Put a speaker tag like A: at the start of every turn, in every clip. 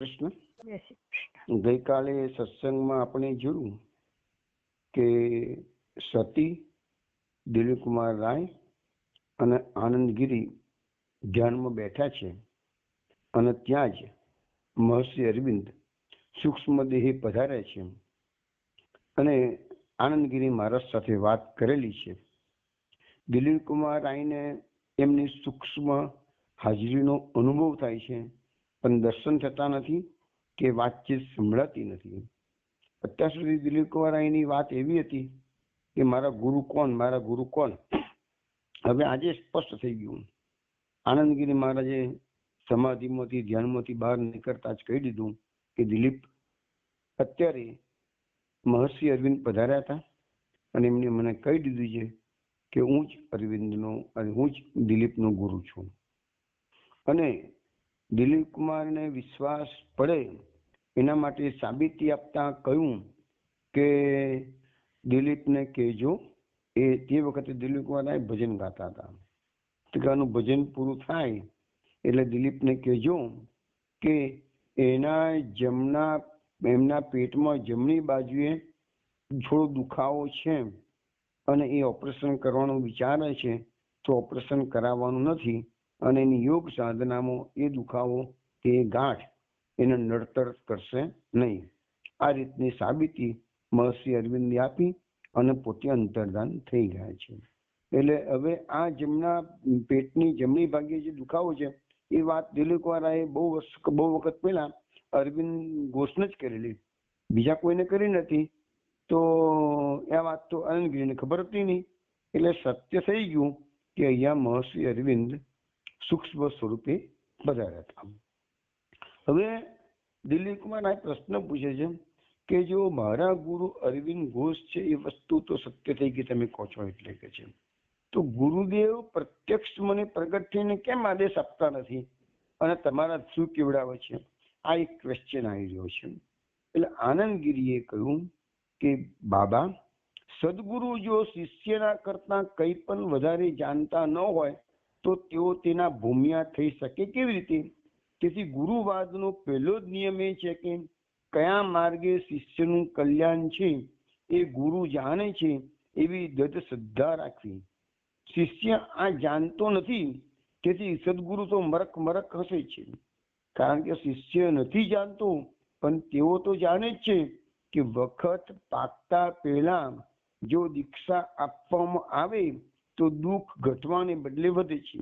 A: કૃષ્ણ. ગઈકાલે સત્સંગમાં આપણે જોયું કે સતી, દિલીપકુમાર રાય અને આનંદગીરી ધ્યાનમાં બેઠા છે અને ત્યાં જ મહર્ષિ અરવિંદ સૂક્ષ્મ દેહે પધાર્યા છે અને આનંદગીરી મહારાજ સાથે વાત કરેલી છે. દિલીપકુમાર રાયને એમની સૂક્ષ્મ હાજરીનો અનુભવ થાય છે, પણ દર્શન થતા નથી કે વાતચીત સંભળાતી નથી. અત્યાર સુધી દિલીપકુમાર રાયની વાત એવી હતી કે મારા ગુરુ કોણ, મારા ગુરુ કોણ. હવે આજે સ્પષ્ટ થઈ ગયું. આનંદગીરી મહારાજે સમાધિમાંથી ધ્યાનમાંથી બહાર નીકળતા જ કહી દીધું કે દિલીપ, અત્યારે મહર્ષિ અરવિંદ પધાર્યા હતા અને એમને મને કહી દીધું છે કે હું જ અરવિંદનો અને હું જ દિલીપનો ગુરુ છું. અને દિલીપકુમારને વિશ્વાસ પડે એના માટે સાબિતી આપતા કહ્યું કે દિલીપને કહેજો. તે વખતે દિલીપકુમાર ભજન ગાતા હતા. ટીકાનું ભજન પૂરું થાય એટલે દિલીપને કહેજો કે એમના પેટમાં જમણી બાજુએ થોડો દુખાવો છે અને એ ઓપરેશન કરવાનો વિચારે છે, તો ઓપરેશન કરાવવાનું નથી અને એની યોગ સાધનામાં એ દુખાવો કે ગાંઠ એને નડતર કરશે નહીં. આ રીતની સાબિતી મહર્ષિ અરવિંદે આપી અને પોતે અંતર્ધાન થઈ ગયા છે. એટલે હવે આ પેટની જમણી ભાગે જે દુખાવો છે એ વાત દિલીપકુમારે બહુ વખત પહેલા અરવિંદ ઘોષને જ કરેલી, બીજા કોઈને કરી નથી. તો આ વાત તો આનંદગીરીને ખબર હતી નહીં. એટલે સત્ય થઈ ગયું કે અહીંયા મહર્ષિ અરવિંદ સૂક્ષ્મ સ્વરૂપે પધાર્યા હતા. હવે દિલીપકુમાર આ પ્રશ્ન પૂછે છે કે જો મારા ગુરુ અરવિંદ ઘોષ છે એ વસ્તુ તો સત્ય થઈ ગઈ, તમે કહો છો એટલે કે છે, તો ગુરુદેવ પ્રત્યક્ષ મને પ્રગટ થઈને કેમ આદેશ આપતા નથી અને તમારા શું કેવડાવે છે? આ એક ક્વેશ્ચન આવી રહ્યો છે. એટલે આનંદગીરીએ કહ્યું કે બાબા, સદગુરુ જો શિષ્યના કરતા કંઈ પણ વધારે જાણતા ન હોય તો તેઓ તેના ભૂમિયા થઈ શકે કેવી રીતે? તેથી ગુરુવાદનો પહેલો જ નિયમ એ છે કે કયા માર્ગે શિષ્યનું કલ્યાણ છે એ ગુરુ જાણે છે એવી દૃઢ શ્રદ્ધા રાખવી. શિષ્ય આ જાણતો નથી, તેથી સદગુરુ તો મરક હશે છે. કારણ કે શિષ્ય નથી જાણતો, પણ તેઓ તો જાણે જ છે કે વખત પાકતા પહેલા જો દીક્ષા આપવામાં આવે તો દુઃખ ઘટવાને બદલે વધે છે.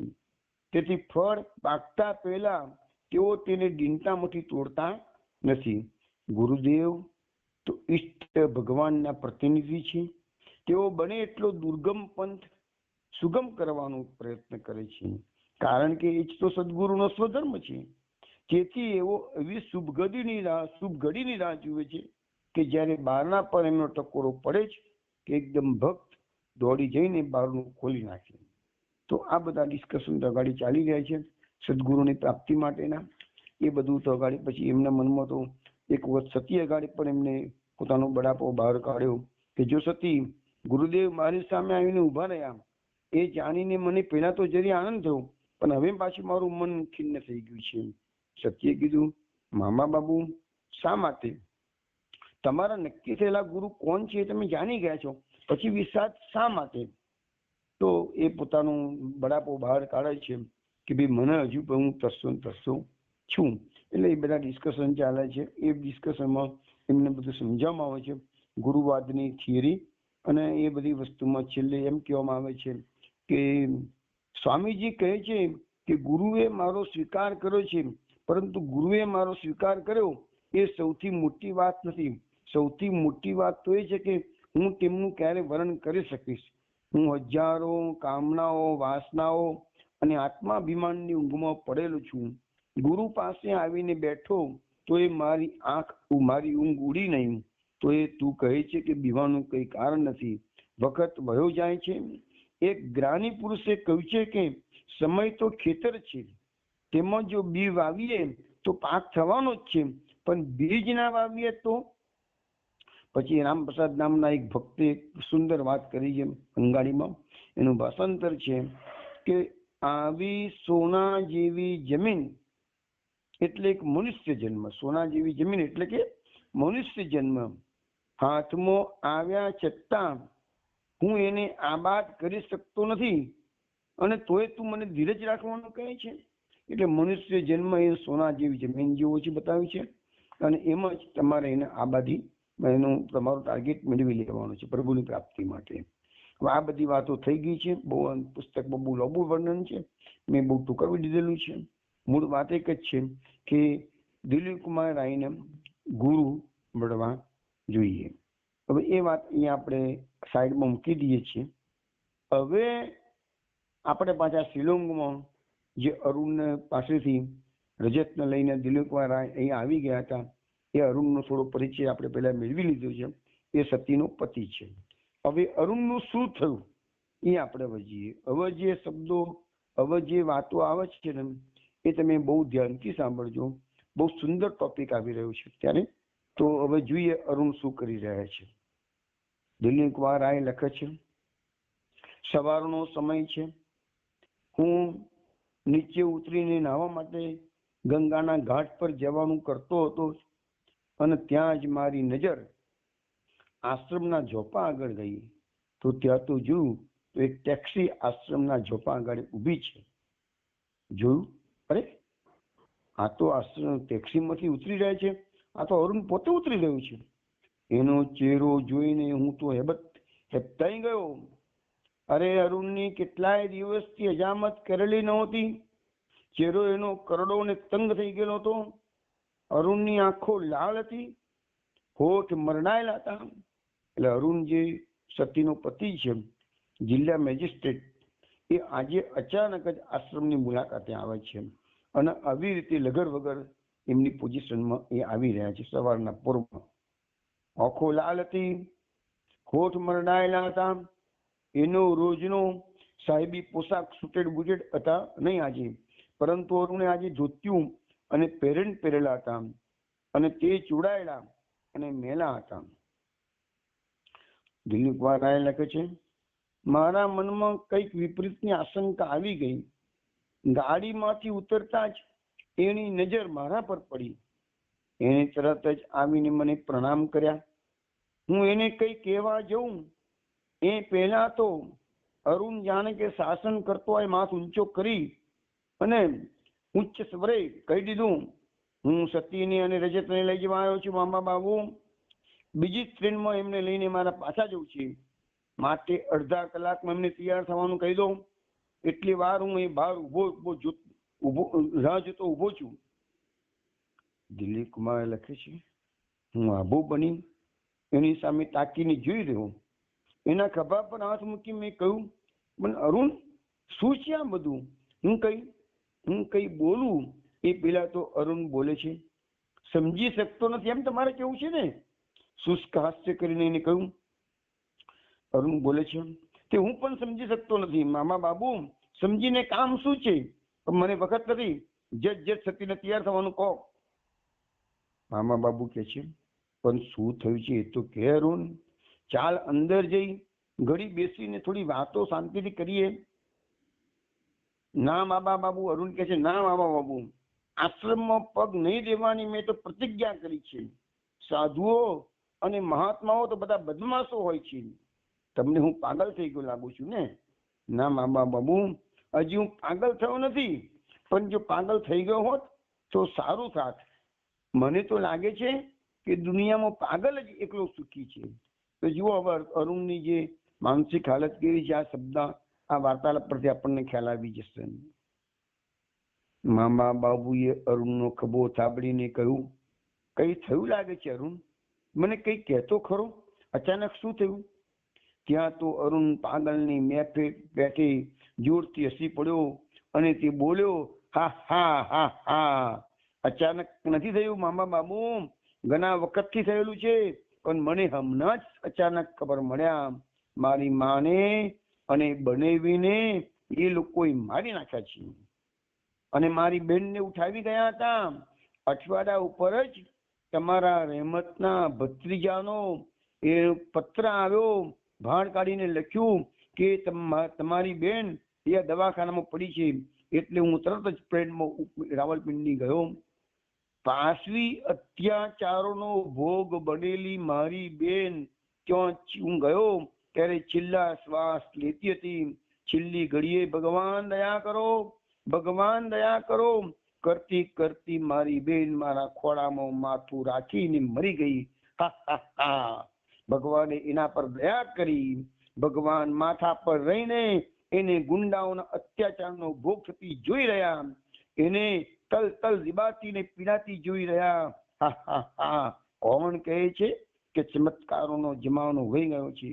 A: તેથી ફળ પાકતા પહેલા તેઓ તેને ડીંટામાંથી તોડતા નથી. ગુરુદેવ તો ઈષ્ટ ભગવાનના પ્રતિનિધિ છે. તેઓ બને એટલો દુર્ગમ પંથ સુગમ કરવાનો પ્રયત્ન કરે છે, કારણ કે એ જ તો સદગુરુનો સ્વધર્મ છે. તેથી એવો એવી શુભ ઘડીની રાહ જુએ છે કે જ્યારે બારણા પર એમનો ટકોરો પડે છે કે એકદમ ભક્ત દોડી જઈને બારણું ખોલી નાખે. તો આ બધા ડિસ્કશન તો અગાડી ચાલી રહ્યા છે સદગુરુની પ્રાપ્તિ માટેના. એ બધું તો અગાડી પછી એમના મનમાં તો એક વખત સતી અગાડી પણ એમને પોતાનો બડાપો બહાર કાઢ્યો કે જો સતી, ગુરુદેવ મારી સામે આવીને ઉભા રહ્યા એ જાણીને મને પહેલા તો જરી આનંદ થયો, પણ હવે પાછું મારું મન ખિન્ન થઈ ગયું છે. સતીએ કીધું, મામા બાબુ, શા માટે? તમારા નક્કી થયેલા ગુરુ કોણ છે એ તમે જાણી ગયા છો, પછી વિષાદ શા માટે? તો એ પોતાનું બડાપો બહાર કાઢે છે કે ભાઈ મને હજુ પણ હું તરસો છું. એટલે એ બધા ડિસ્કશન ચાલે છે. એ ડિસ્કશનમાં એમને બધું સમજાવવામાં આવે છે, ગુરુવાદની થિયરી. અને એ બધી વસ્તુમાં છેલ્લે એમ કહેવામાં આવે છે કે સ્વામીજી કહે છે કે ગુરુએ મારો સ્વીકાર કર્યો છે, પરંતુ ગુરુએ મારો સ્વીકાર કર્યો એ સૌથી મોટી વાત નથી. સૌથી મોટી વાત તો એ છે કે હું તેમનું ક્યારે વર્ણન કરી શકીશ. હું હજારો કામનાઓ, વાસનાઓ અને આત્માભિમાનની ઊંઘમાં પડેલો છું. ગુરુ પાસે આવીને બેઠો તો એ મારી ઊંઘ ઉડી નહીં. તો એ તું કહે છે કે બીવાનું કઈ કારણ નથી, વખત વયો જાય છે. એક જ્ઞાની પુરુષે કહ્યું છે કે સમય તો ખેતર છે, તેમાં જો બી વાવીએ તો પાક થવાનો જ છે, પણ બીજ ના વાવીએ તો? પછી રામપ્રસાદ નામના એક ભક્તે સુંદર વાત કરી છે બંગાળીમાં. એનું ભાષાંતર છે કે આવી સોના જેવી જમીન એટલે એક મનુષ્ય જન્મ, સોના જેવી જમીન એટલે કે મનુષ્ય જન્મ હાથમાં આવ્યા છતાં હું એને આબાદ કરી શકતો નથી, અને તોય તું મને ધીરજ રાખવાનું કહે છે. એટલે મનુષ્ય જન્મ એ સોના જેવી જમીન જેવો છે બતાવ્યું છે, અને એમાં જ તમારે એને આબાદી એનું તમારું ટાર્ગેટ મેળવી લેવાનું છે પ્રભુની પ્રાપ્તિ માટે. હવે આ બધી વાતો થઈ ગઈ છે. બહુ પુસ્તકમાં બહુ લાંબુ વર્ણન છે, મેં બહુ ટૂંકાવી દીધેલું છે. મૂળ વાત એક જ છે કે દિલીપ કુમાર રાયને ગુરુ મળવા જોઈએ. હવે એ વાત અહીંયા આપણે સાઈડમાં મૂકી દઈએ છીએ. હવે આપણે પાછા શિલોંગમાં જે અરુણ પાસેથી રજતને લઈને દિલીપ કુમાર રાય અહીંયા આવી ગયા હતા, એ અરુણનો થોડો પરિચય આપણે પહેલા મેળવી લીધો છે. એ સતીનો પતિ છે. હવે અરુણનું શું થયું એ આપણે વજીએ. હવે જે શબ્દો, હવે જે વાતો આવે છે ને એ તમે બહુ ધ્યાનથી સાંભળજો. બહુ સુંદર ટોપિક આવી રહ્યો છે ત્યારે. તો હવે જોઈએ અરુણ શું કરી રહ્યા છે. દિલીપ કુમાર રાય લખે છે, સવારનો સમય છે. હું નીચે ઉતરીને નાહવા માટે ગંગાના ઘાટ પર જવાનું કરતો હતો, અને ત્યાં જ મારી નજર આશ્રમના ઝોપા આગળ ગઈ. તો ત્યાં તો જોયું તો એક ટેક્સી આશ્રમના ઝોપા આગળ ઊભી છે. જોયું, અરે આ તો આશ્રમ ટેક્સીમાંથી ઉતરી રહ્યા છે, આ તો અરુણ પોતે ઉતરી રહ્યું છે. એનો ચહેરો જોઈને હું તો હેબતાઈ ગયો. અરે અરુણની કેટલાય દિવસથી હજામત કરેલી નહોતી. ચહેરો એનો કરડો ને તંગ થઈ ગયેલો હતો. અરુણની આંખો લાલ હતી, હોઠ મરડાયેલા હતા. એટલે અરુણ જે સતીનો પતિ છે, જિલ્લા મેજિસ્ટ્રેટ, એ આજે અચાનક જ આશ્રમની મુલાકાતે આવે છે, અને આવી રીતે લગર વગર એમની પોઝિશનમાં એ આવી રહ્યા છે સવારના પૂર્વમાં. આંખો લાલ હતી, હોઠ મરડાયેલા હતા. એનો રોજનો સાહેબી પોશાક સુટેડ બુટેડ હતા નહીં આજે, પરંતુ અરુણે આજે ધોતિયું અને પેરેન્ટ પહેરેલા હતા, અને તે ચૂડાયેલા અને મેલા હતા. દિલીપ કુમાર રાય લખે છે, મારા મનમાં કંઈક વિપરીતની આશંકા આવી ગઈ. ગાડીમાંથી ઉતરતા જ એની નજર મારા પર પડી. એને તરત જ આવીને મને પ્રણામ કર્યા. હું એને કઈ કહેવા જઉં એ પહેલા તો અરુણ જાણે કે શાસન કરતો હોય માથ ઊંચો કરી અને ઉચ્ચ સ્વરે કહી દીધું, હું સતીને અને રજતને લઈ જવા આવ્યો છું મામા બાબુ. બીજી જ ટ્રેનમાં એમને લઈને મારા પાછા જવું છે, માટે અડધા કલાકમાં એમને તૈયાર થવાનું કહી દો. એટલી વાર હું એ બહાર રાહ જોતો ઊભો છું. દિલીપ કુમાર લખે છે, હું આબુ બની એની સામે તાકીને જોઈ રહ્યો. એના ખભા પર હાથ મૂકી મેં કહ્યું, પણ અરુણ શું છે આ બધું? હું કઈ બોલું એ પેલા તો અરુણ બોલે છે, સમજી શકતો નથી એમ તમારે કેવું છે ને? શુષ્ક હાસ્ય કરીને એને કહ્યું. અરુણ બોલે છે, તે હું પણ સમજી શકતો નથી મામા બાબુ. સમજીને કામ શું છે? મને વખત નથી. જજ સતીને તૈયાર થવાનું કહો. મામા બાબુ કે છે, પણ શું થયું છે એ તો કે અરુણ. ચાલ અંદર જઈ ઘડી બેસીને થોડી વાતો શાંતિથી કરીએ. ના મામા બાબુ, અરુણ કે છે, ના મામા બાબુ, આશ્રમમાં પગ નહીં દેવાની મેં તો પ્રતિજ્ઞા કરી છે. સાધુઓ અને મહાત્માઓ તો બધા બદમાશો હોય છે. તમને હું પાગલ થઈ ગયો લાગુ છું ને? ના મામા બાબુ, હજી હું પાગલ થયો નથી, પણ જો પાગલ થઈ ગયો હોત તો સારું થાત. મને તો લાગે છે કે દુનિયામાં પાગલ જ એકલો સુખી છે. તો જુઓ હવે અરુણની જે માનસિક હાલત કેવી છે, આ શબ્દ આ વાર્તાલાપ પરથી આપણને ખ્યાલ આવી જશે. મામા બાબુએ અરુણનો ખભો થાબડીને કહ્યું, કઈ થયું લાગે છે અરુણ? મને કઈ કહેતો ખરો? અચાનક શું થયું? ત્યાં તો અરુણ પાગલની મેફે બેઠી જોરથી હસી પડ્યો અને તે બોલ્યો, હા હા હા હા, અચાનક નથી થયું મામા બાબુ, ઘણા વખતથી થયેલું છે, પણ મને હમણાં જ અચાનક ખબર મળ્યા. મારી માને અને બનેવીને એ લોકોએ મારી નાખ્યા છે, અને મારી બેનને ઉઠાવી ગયા હતા. અઠવાડિયા ઉપર જ તમારા રહેમતના ભત્રીજાનો એ પત્ર આવ્યો. ભાણ કાઢીને લખ્યું કે તમારી બેન એ દવાખાનામાં પડી છે. એટલે હું તરત જ ટ્રેનમાં રાવલપિંડી ગયો પાશવી અત્યાચારોનો ભોગ બનેલી મારી બેન ત્યાં હું ગયો ત્યારે છેલ્લા શ્વાસ લેતી હતી. છેલ્લી ઘડીએ ભગવાન દયા કરો, ભગવાન દયા કરો કરતી કરતી મારી બેન મારા ખોળામાં માથું રાખીને મરી ગઈ. હા હા હા. ભગવાને એના પર દયા કરી. ભગવાન માથા પર રહીને એને ગુંડાઓના અત્યાચારનો ભોગ થતી જોઈ રહ્યા, એને તલ તલ રીબાતી ને પીડાતી જોઈ રહ્યા. હા હા હા. કોણ કહે છે કે ચમત્કારોનો જમાનો વહી ગયો છે?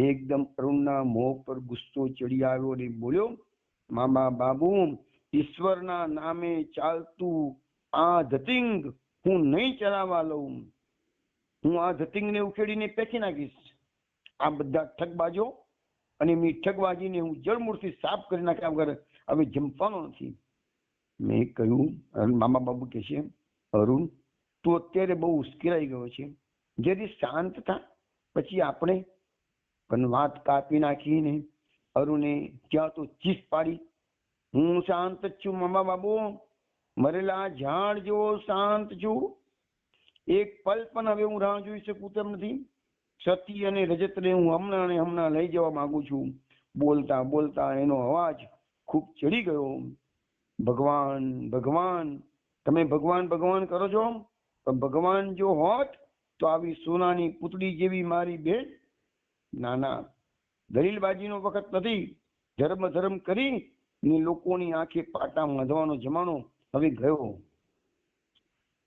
A: એકદમ અરુણના મોં પર ગુસ્સો ચડી આવ્યો અને બોલ્યો, મામા બાબુ, ઈશ્વરના નામે ચાલતું આ ધતિંગ હું નહીં ચલાવવા લઉં. હું આ ધતિંગને ઉખેડીને ફેંકી નાખીશ. આ બધા ઠગબાજો અને એમની ઠગબાજીને હું જળમૂળથી સાફ કરી નાખ્યા વગર હવે જંપવાનો નથી. મેં કહ્યું, મામા બાબુ કહે છે, અરુણ તું અત્યારે બહુ ઉશ્કેરાઈ ગયો છે, જરી શાંત થા, પછી આપણે. પણ વાત કાપી નાખીને અરુણે ત્યાં તો ચીસ પાડી, હું શાંત જ છું મામા બાબુ, મરેલા ઝાડ જેવો શાંત છું. એક પલ પણ હવે હું રાહ જોઈ શકું તેમ નથી. સતી અને રજતને હું હમણાં ને હમણાં લઈ જવા માંગુ છું. બોલતા બોલતા એનો અવાજ ખૂબ ચડી ગયો. ભગવાન ભગવાન, તમે ભગવાન ભગવાન કરો છો, પણ ભગવાન જો હોત તો આવી સોનાની પૂતળી જેવી મારી બેન. ના ના, દલીલબાજીનો વખત નથી. ધર્મ ધર્મ કરી ને લોકોની આંખે પાટા બાંધવાનો જમાનો હવે ગયો.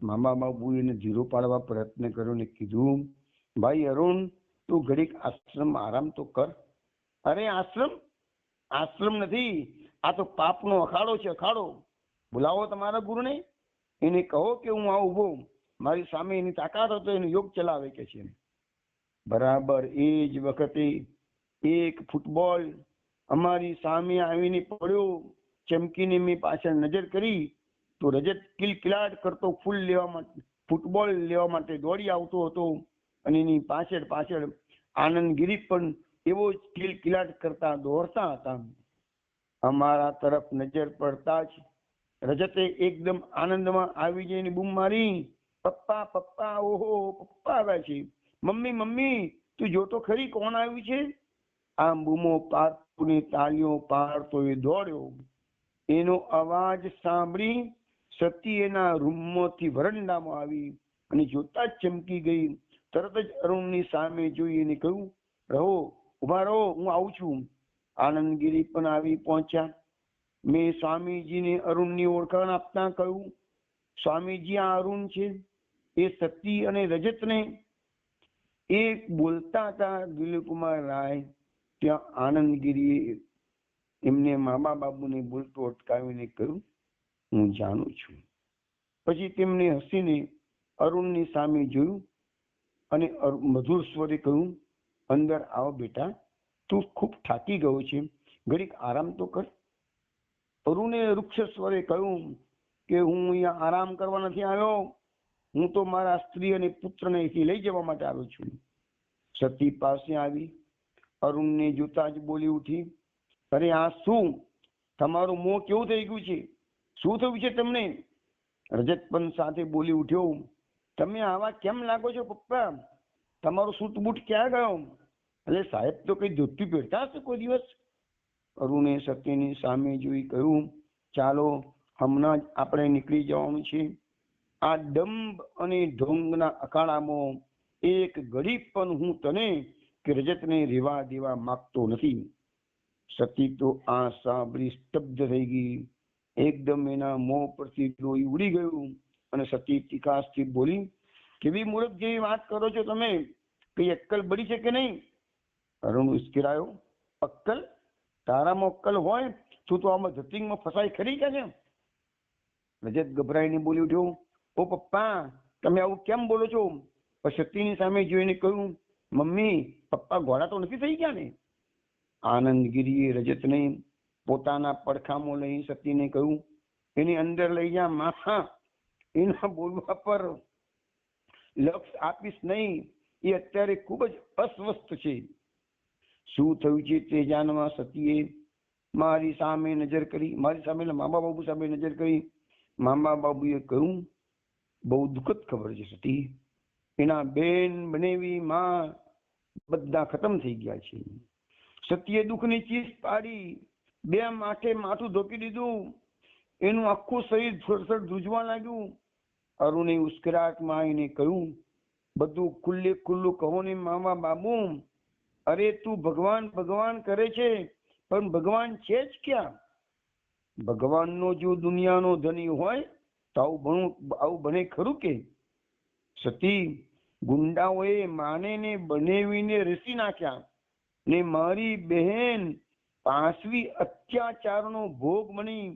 A: મામા બાબુએ એને ધીરો પાડવા પ્રયત્ન કર્યો ને કીધું, ભાઈ અરુણ, તું ઘડીક આશ્રમ આરામ તો કર. અરે આશ્રમ? આશ્રમ નથી, આ તો પાપનો અખાડો છે, અખાડો. બોલાવો તમારા ગુરુને, એને કહો કે હું આવું ઉભો, મારી સામે એની તાકાત હતો, એનો યોગ ચલાવે કે છે. બરાબર એ જ વખતે એક ફૂટબોલ અમારી સામે આવીને પડ્યો. ચમકીને મેં પાછળ નજર કરી તો રજત કિલકિલાટ કરતો ફૂટબોલ લેવા માટે દોડી આવતો હતો, અને એની પાછળ પાછળ આનંદગીરી પણ એવો જ કિલકિલાટ કરતા દોડતા હતા. અમારા તરફ નજર પડતા જ રજતે એકદમ આનંદમાં આવી જઈને બૂમ મારી, પપ્પા પપ્પા, ઓહો પપ્પા આવ્યા છે, મમ્મી મમ્મી તું જોતો ખરી કોણ આવ્યું છે. આમ બૂમો પાડતો ને તાળીઓ પાડતો એ દોડ્યો. એનો અવાજ સાંભળી સતી એના રૂમમાંથી વરંડામાં આવી અને જોતા જ ચમકી ગઈ. તરત જ અરુણની સામે જોઈ એને કહ્યું, રહો, ઉભા રહો, હું આવું છું. આનંદગીરી પણ આવી પહોંચ્યા. મેં સ્વામીજીને અરુણની ઓળખાણ આપતા કહ્યું, સ્વામીજી આ અરુણ છે. એ સતી અને રજતને એ બોલતા હતા. દિલીપકુમાર રાય ત્યાં આનંદગીરીએ એમને મામા બાબુને બોલતો અટકાવીને કહ્યું, હું જાણું છું. પછી તેમને હસીને અરુણની સામે જોયું અને મધુર સ્વરે કહ્યું, અંદર આવો બેટા, તું ખૂબ થાકી ગયો છે, ઘડીક આરામ તો કર. અરુણે વૃક્ષ સ્વરે કહ્યું કે હું અહીંયા આરામ કરવા નથી આવ્યો, હું તો મારા સ્ત્રી અને પુત્રને અહીંથી લઈ જવા માટે આવ્યો છું. સતી પાસે આવી અરુણને જોતા જ બોલી ઉઠી, અરે આ શું, તમારું મોં કેવું થઈ ગયું છે, શું થયું છે તમને? રજત પણ સાથે બોલી ઉઠ્યો, તમે આવા કેમ લાગો છો પપ્પા, તમારો સૂટ બૂટ ક્યાં ગયો? એટલે સાહેબ તો કઈ ધોતી પહેરતા હશે કોઈ દિવસ. અરુણે સતીની સામે જોઈ કહ્યું, ચાલો હમણાં જ આપણે નીકળી જવાનું છે. આ ડંબ અને ઢોંગના અખાડામાં એક ઘડી પણ હું તને કે રજતને રેવા દેવા માંગતો નથી. સતી તો આ સાંભળી સ્તબ્ધ થઈ ગઈ. એકદમ એના મોં પરથી લોહી ઉડી ગયું અને સતી તીખાસથી બોલી, કેવી મૂર્ખ જેવી વાત કરો છો તમે, કઈ અક્કલ બળી છે કે નહીં? અરુણ ઉશ્કેરાયો, અક્કલ? તારામાં અક્કલ હોય તું તો આમાં ધતિંગમાં ફસાઈ ખરી કે છે? રજત ગભરાઈને બોલી ઉઠ્યો, ઓ પપ્પા તમે આવું કેમ બોલો છો? પણ સતીની સામે જોઈને કહ્યું, મમ્મી પપ્પા ઘોડા તો નથી થઈ ગયા ને? આનંદગીરીએ રજતને પોતાના પડખામાં લઈ સતીને કહ્યું, એની અંદર લઈ જા માથા, એના બોલવા પર લક્ષ આપીશ નહીં, એ અત્યારે ખૂબ જ અસ્વસ્થ છે. શું થયું છે તે જાણવા સતીએ મારી સામે નજર કરી, મારી સામે મામા બાબુ સામે નજર કરી. મામા બાબુએ કહ્યું, બહુ દુઃખદ ખબર છે સતી. એના બેન બનેવી માં બધા ખતમ થઈ ગયા છે. સતીએ દુઃખની ચીસ પાડી, બે માથે માથું ઢોકી દીધું. એનું આખું શરીર થરથર ધ્રુજવા લાગ્યું. અરુણે ઉસ્કરાટમાં આવીને કહ્યું, બધું ખુલ્લે ખુલ્લું કહો ને મામા બાબુ. અરે તું ભગવાન ભગવાન કરે છે, પણ ભગવાન છે જ ક્યાં? ભગવાનનો જો દુનિયાનો ધણી હોય તો આવું બને ખરું કે? સતી, ગુંડાઓએ માને ને બનેવીને રસી નાખ્યા ને મારી બહેન પાંચવી અત્યાચારનો ભોગ બની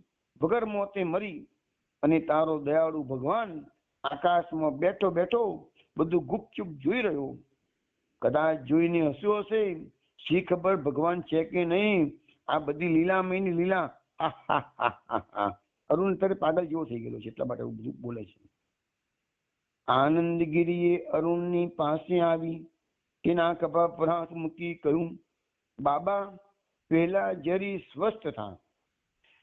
A: વગર મોતે મરી. અને તારો દયાળુ ભગવાન આકાશમાં બેઠો બેઠો બધું ગુપચુપ જોઈ રહ્યો. કદાચ જોઈને હસ્યો હશે. શી ખબર ભગવાન છે કે નહીં. આ બધી લીલામયની લીલા. અરુણ અત્યારે પાગલ જેવો થઈ ગયેલો છે, એટલા માટે બધું બોલે છે. આનંદગીરીએ અરુણની પાસે આવી તેના ખભા પર હાથ મૂકી કહ્યું, બાબા, પહેલા જરી સ્વસ્થ થા.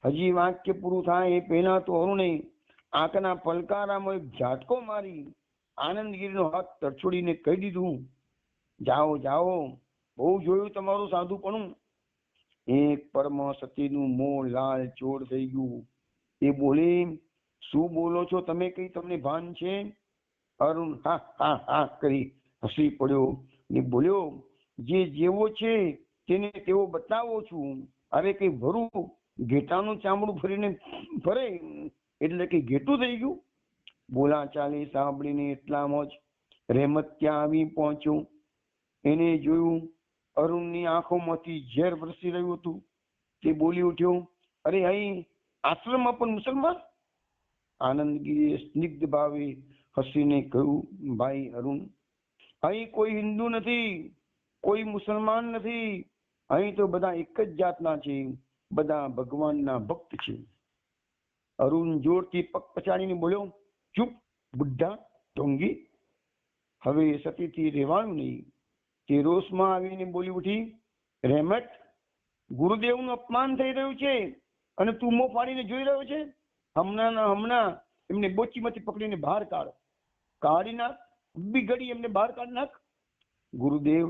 A: હજી વાક્ય પૂરું થાય એ પહેલા તો અરુણે આંખના પલકારામાં એક ઝાટકો મારી આનંદગીરીનો હાથ તરછોડીને કહી દીધું, જાઓ જાઓ, બહુ જોયું તમારું સાધુપણું. એક પરમ સતીનું મોં લાલ ચોળ થઈ ગયું. એ બોલી, શું બોલો છો તમે? કઈ તમને ભાન છે? અરુણ હા હા હા કરી હસી પડ્યો ને બોલ્યો, જે જેવો છે તેને તેવો બતાવો છું. અરે કઈ ભરું ઘેટાનું ચામડું ફરીને ફરે એટલે કઈ ઘેટું થઈ ગયું? બોલા ચાલી સાંભળીને એટલામાં જ રહેમત ત્યાં આવી પહોંચ્યો. એને જોયું અરુણની આંખોમાંથી ઝેર વરસી રહ્યું હતું. તે બોલી ઉઠ્યો, અરે અહીં આશ્રમમાં પણ મુસલમાન? આનંદગીરીએ સ્નિગ્ધ ભાવે હસીને કહ્યું, ભાઈ અરુણ, અહીં કોઈ હિન્દુ નથી, કોઈ મુસલમાન નથી. અહીં તો બધા એક જ જાતના છે, બધા ભગવાનના ભક્ત છે. અરુણ જોરથી પગ પછાડીને બોલ્યો, ચૂપ બુઢા ઢોંગી, હવે સતીથી રહેવાનું નહીં. તે રોષમાં આવીને બોલી ઉઠી, રહેમત, ગુરુદેવનું અપમાન થઈ રહ્યું છે અને તું મોં ફાડીને જોઈ રહ્યો છે. હમણાં એમને બોચીમાંથી પકડીને બહાર કાઢ, કાઢી નાખ, ઘડી એમને બહાર કાઢી નાખ. ગુરુદેવ,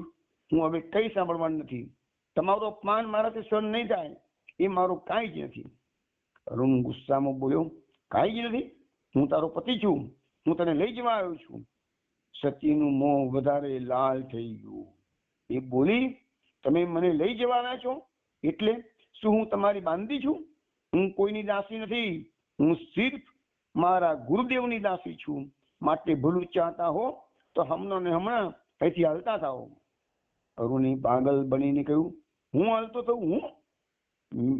A: હું હવે કઈ સાંભળવાનું નથી. તમારું અપમાન મારાથી સહન નહીં થાય, એ મારું કાંઈ જ નથી. અરુણ ગુસ્સામાં બોલ્યો, કાંઈ જ નથી? હું તારો પતિ છું, હું તને લઈ જવા આવ્યો છું. સતીનું મોં વધારે લાલ થઈ ગયું. એ બોલી, તમે મને લઈ જવા આવ્યા છો એટલે શું હું તમારી બાંધી છું? હું કોઈની દાસી નથી, હું સિર્ફ મારા ગુરુદેવની દાસી છું. માટે ભલું ચાહતા હો તો હમણાં ને હમણાં અહીંથી હાલતા થાઓ. અરુણે પાગલ બનીને કહ્યું, હું હાલતો થઉં? હું?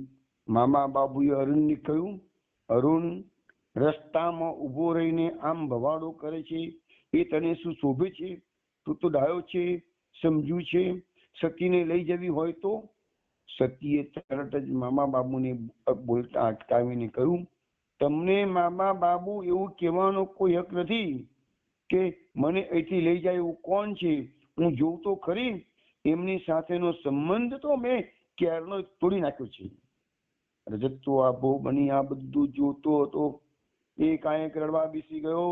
A: મામા બાબુએ અરુણને કહ્યું, અરુણ, રસ્તામાં ઊભો રહીને આમ ભવાડો કરે છે એ તને શું શોભે છે? તું તો ડાયો છે, સમજ્યું છે. સતીને લઈ જવી હોય તો? સતીએ તરત જ મામા બાબુને બોલતા અટકાવીને કહ્યું, તમને મામા બાબુ એવું કહેવાનો કોઈ હક નથી કે મને અહીંથી લઈ જાય. એવું કોણ છે? હું જોઉં તો ખરી. એમની સાથેનો સંબંધ તો મેં ક્યારનો તોડી નાખ્યો છે. રજત તો આભો બની આ બધું જોતો હતો. એ કાંઈક રડવા બેસી ગયો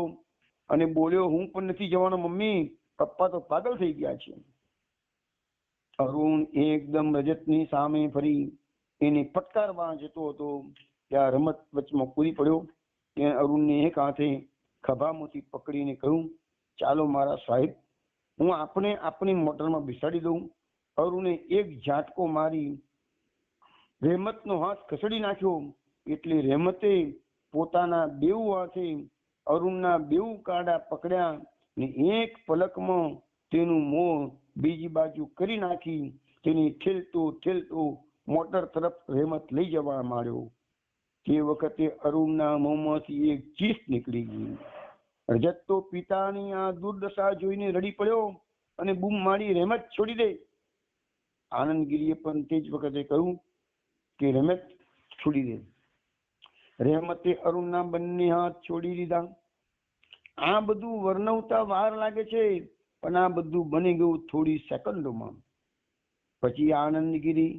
A: અને બોલ્યો, હું પણ નથી જવાનો મમ્મી, પપ્પા તો પાગલ થઈ ગયા છે. અરુણ એકદમ રજતની સામે ફરી એને ફટકારવા જતો હતો ત્યાં રમત વચમાં કૂદી પડ્યો. ત્યાં અરુણને એક હાથે ખભામાંથી પકડીને કહ્યું, ચાલો મારા સાહેબ, હું આપણી મોટરમાં બેસાડી દઉં. અરુણે એક ઝાટકો મારી રહેમતનો હાથ ખસેડી નાખ્યો એટલે રહેમતે પોતાના બેઉ હાથે અરુણના બેઉ કાંડા પકડ્યા ને એક પલકમાં તેનું મોં બીજી બાજુ કરી નાખી તેને ઠેલતો મોટર તરફ રહેમત લઈ જવા માંડ્યો. તે વખતે અરુણના મોંમાંથી એક ચીસ નીકળી ગઈ. રજત તો પિતાની આ દુર્દશા જોઈને રડી પડ્યો અને બૂમ મારી, રહેમત છોડી દે. આનંદગીરીએ પણ તે જ વખતે કહ્યું કે રહેમત છોડી દે. રહેમતે અરુણના બંને હાથ છોડી દીધા. આ બધું વર્ણવતા વાર લાગે છે, પણ આ બધું બની ગયું થોડી સેકન્ડોમાં. પછી આનંદગીરી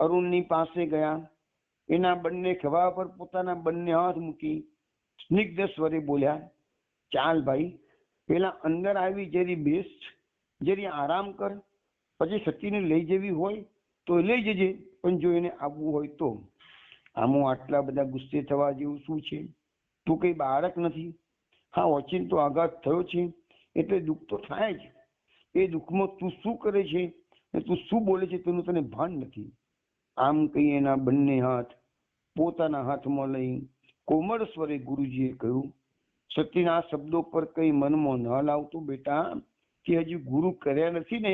A: અરુણની પાસે ગયા. એના બંને ખભા પર પોતાના બંને હાથ મૂકી સ્નિગ્ધ સ્વરે બોલ્યા, ચાલ ભાઈ, પેલા અંદર આવી જરી બેસ, જરી આરામ કર, પછી સતીને લઈ જવી હોય તો લઈ જજે, પણ જો એને આવવું હોય તો. આમાં આટલા બધા ગુસ્સે થવા જેવું શું છે? તું કઈ બાળક નથી. હા, ઓચિંતો આઘાત થયો છે એટલે દુઃખ તો થાય જ. એ દુઃખમાં તું શું કરે છે ને તું શું બોલે છે તેનું તને ભાન નથી. આમ કહી એના બંને હાથ પોતાના હાથમાં લઈ કોમળ સ્વરે ગુરુજીએ કહ્યું, સતીના શબ્દો પર કઈ મનમાં ન લાવતું બેટા, કે હજી ગુરુ કર્યા નથી ને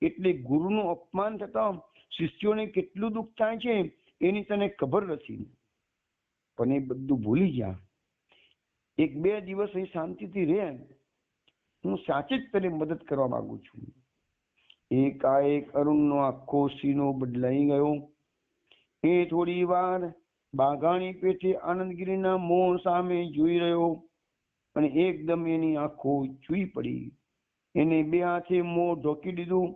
A: એટલે ગુરુનું અપમાન થતા શિષ્યોને કેટલું દુઃખ થાય છે એની તને ખબર નથી. પણ એ બધું ભૂલી જા. 1-2 દિવસ અહીં શાંતિથી રહે. હું સાચી જ તને મદદ કરવા માંગુ છું. એકાએક અરુણનો આખો સીનો બદલાઈ ગયો. એ થોડી વાર બાઘાની પેઠે આનંદગીરીના મોં સામે જોઈ રહ્યો અને એકદમ એની આંખો ચૂઈ પડી. એને 2 હાથે મોં ઢોકી દીધું.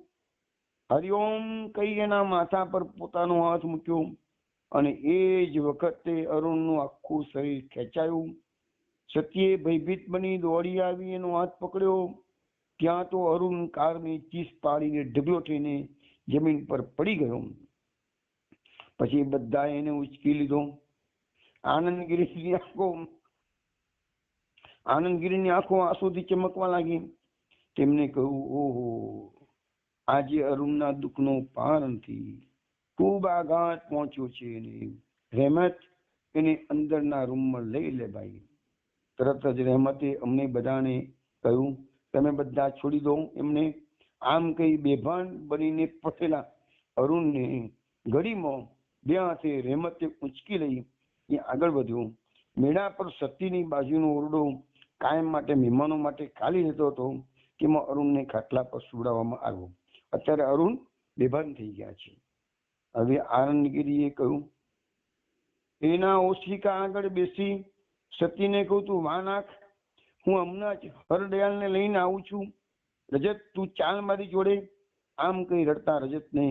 A: હરિઓમ કહી એના માથા પર પોતાનો હાથ મૂક્યો અને એ જ વખતે અરુણનું આખું શરીર ખેંચાયું. સતીએ ભયભીત બની દોડી આવી એનો હાથ પકડ્યો. ત્યાં તો અરુણ કારની ચીસ પાડીને ઢગલો થઈને જમીન પર પડી ગયો. પછી બધા એને ઉચકી લીધો. આનંદગીરીની આંખો આંસુથી ચમકવા લાગી. તેમને કહ્યું, ઓહો, આજે અરુણના દુઃખનો પાર નથી. ખૂબ આઘાત પહોંચ્યો છે એને. રહેમત, એને અંદરના રૂમમાં લઈ લે ભાઈ. તરત જ રહેમતે અમને બધાને કહ્યું, તમે બધા છોડી દો એમને. આમ કહી બેભાન બનીને પડેલા અરુણને ઘડીમાં 2 હાથે રહેમતે ઉંચકી લઈ એ આગળ વધ્યો. મેળા પર સતીની બાજુનો ઓરડો કાયમ માટે મહેમાનો માટે ખાલી રહેતો હતો. તેમાં અરુણને ખાટલા પર સુવડાવવામાં આવ્યો. અત્યારે અરુણ બેભાન થઈ ગયા છે. હવે આનંદગીરીએ કહ્યું, એના ઓશિકા આગળ બેસી સતીને કહું, તું વાં નાખ, હું હમણાં જ હરદયાલને લઈને આવું છું. રજત, તું ચાલ મારી જોડે. આમ કઈ રડતા રજતને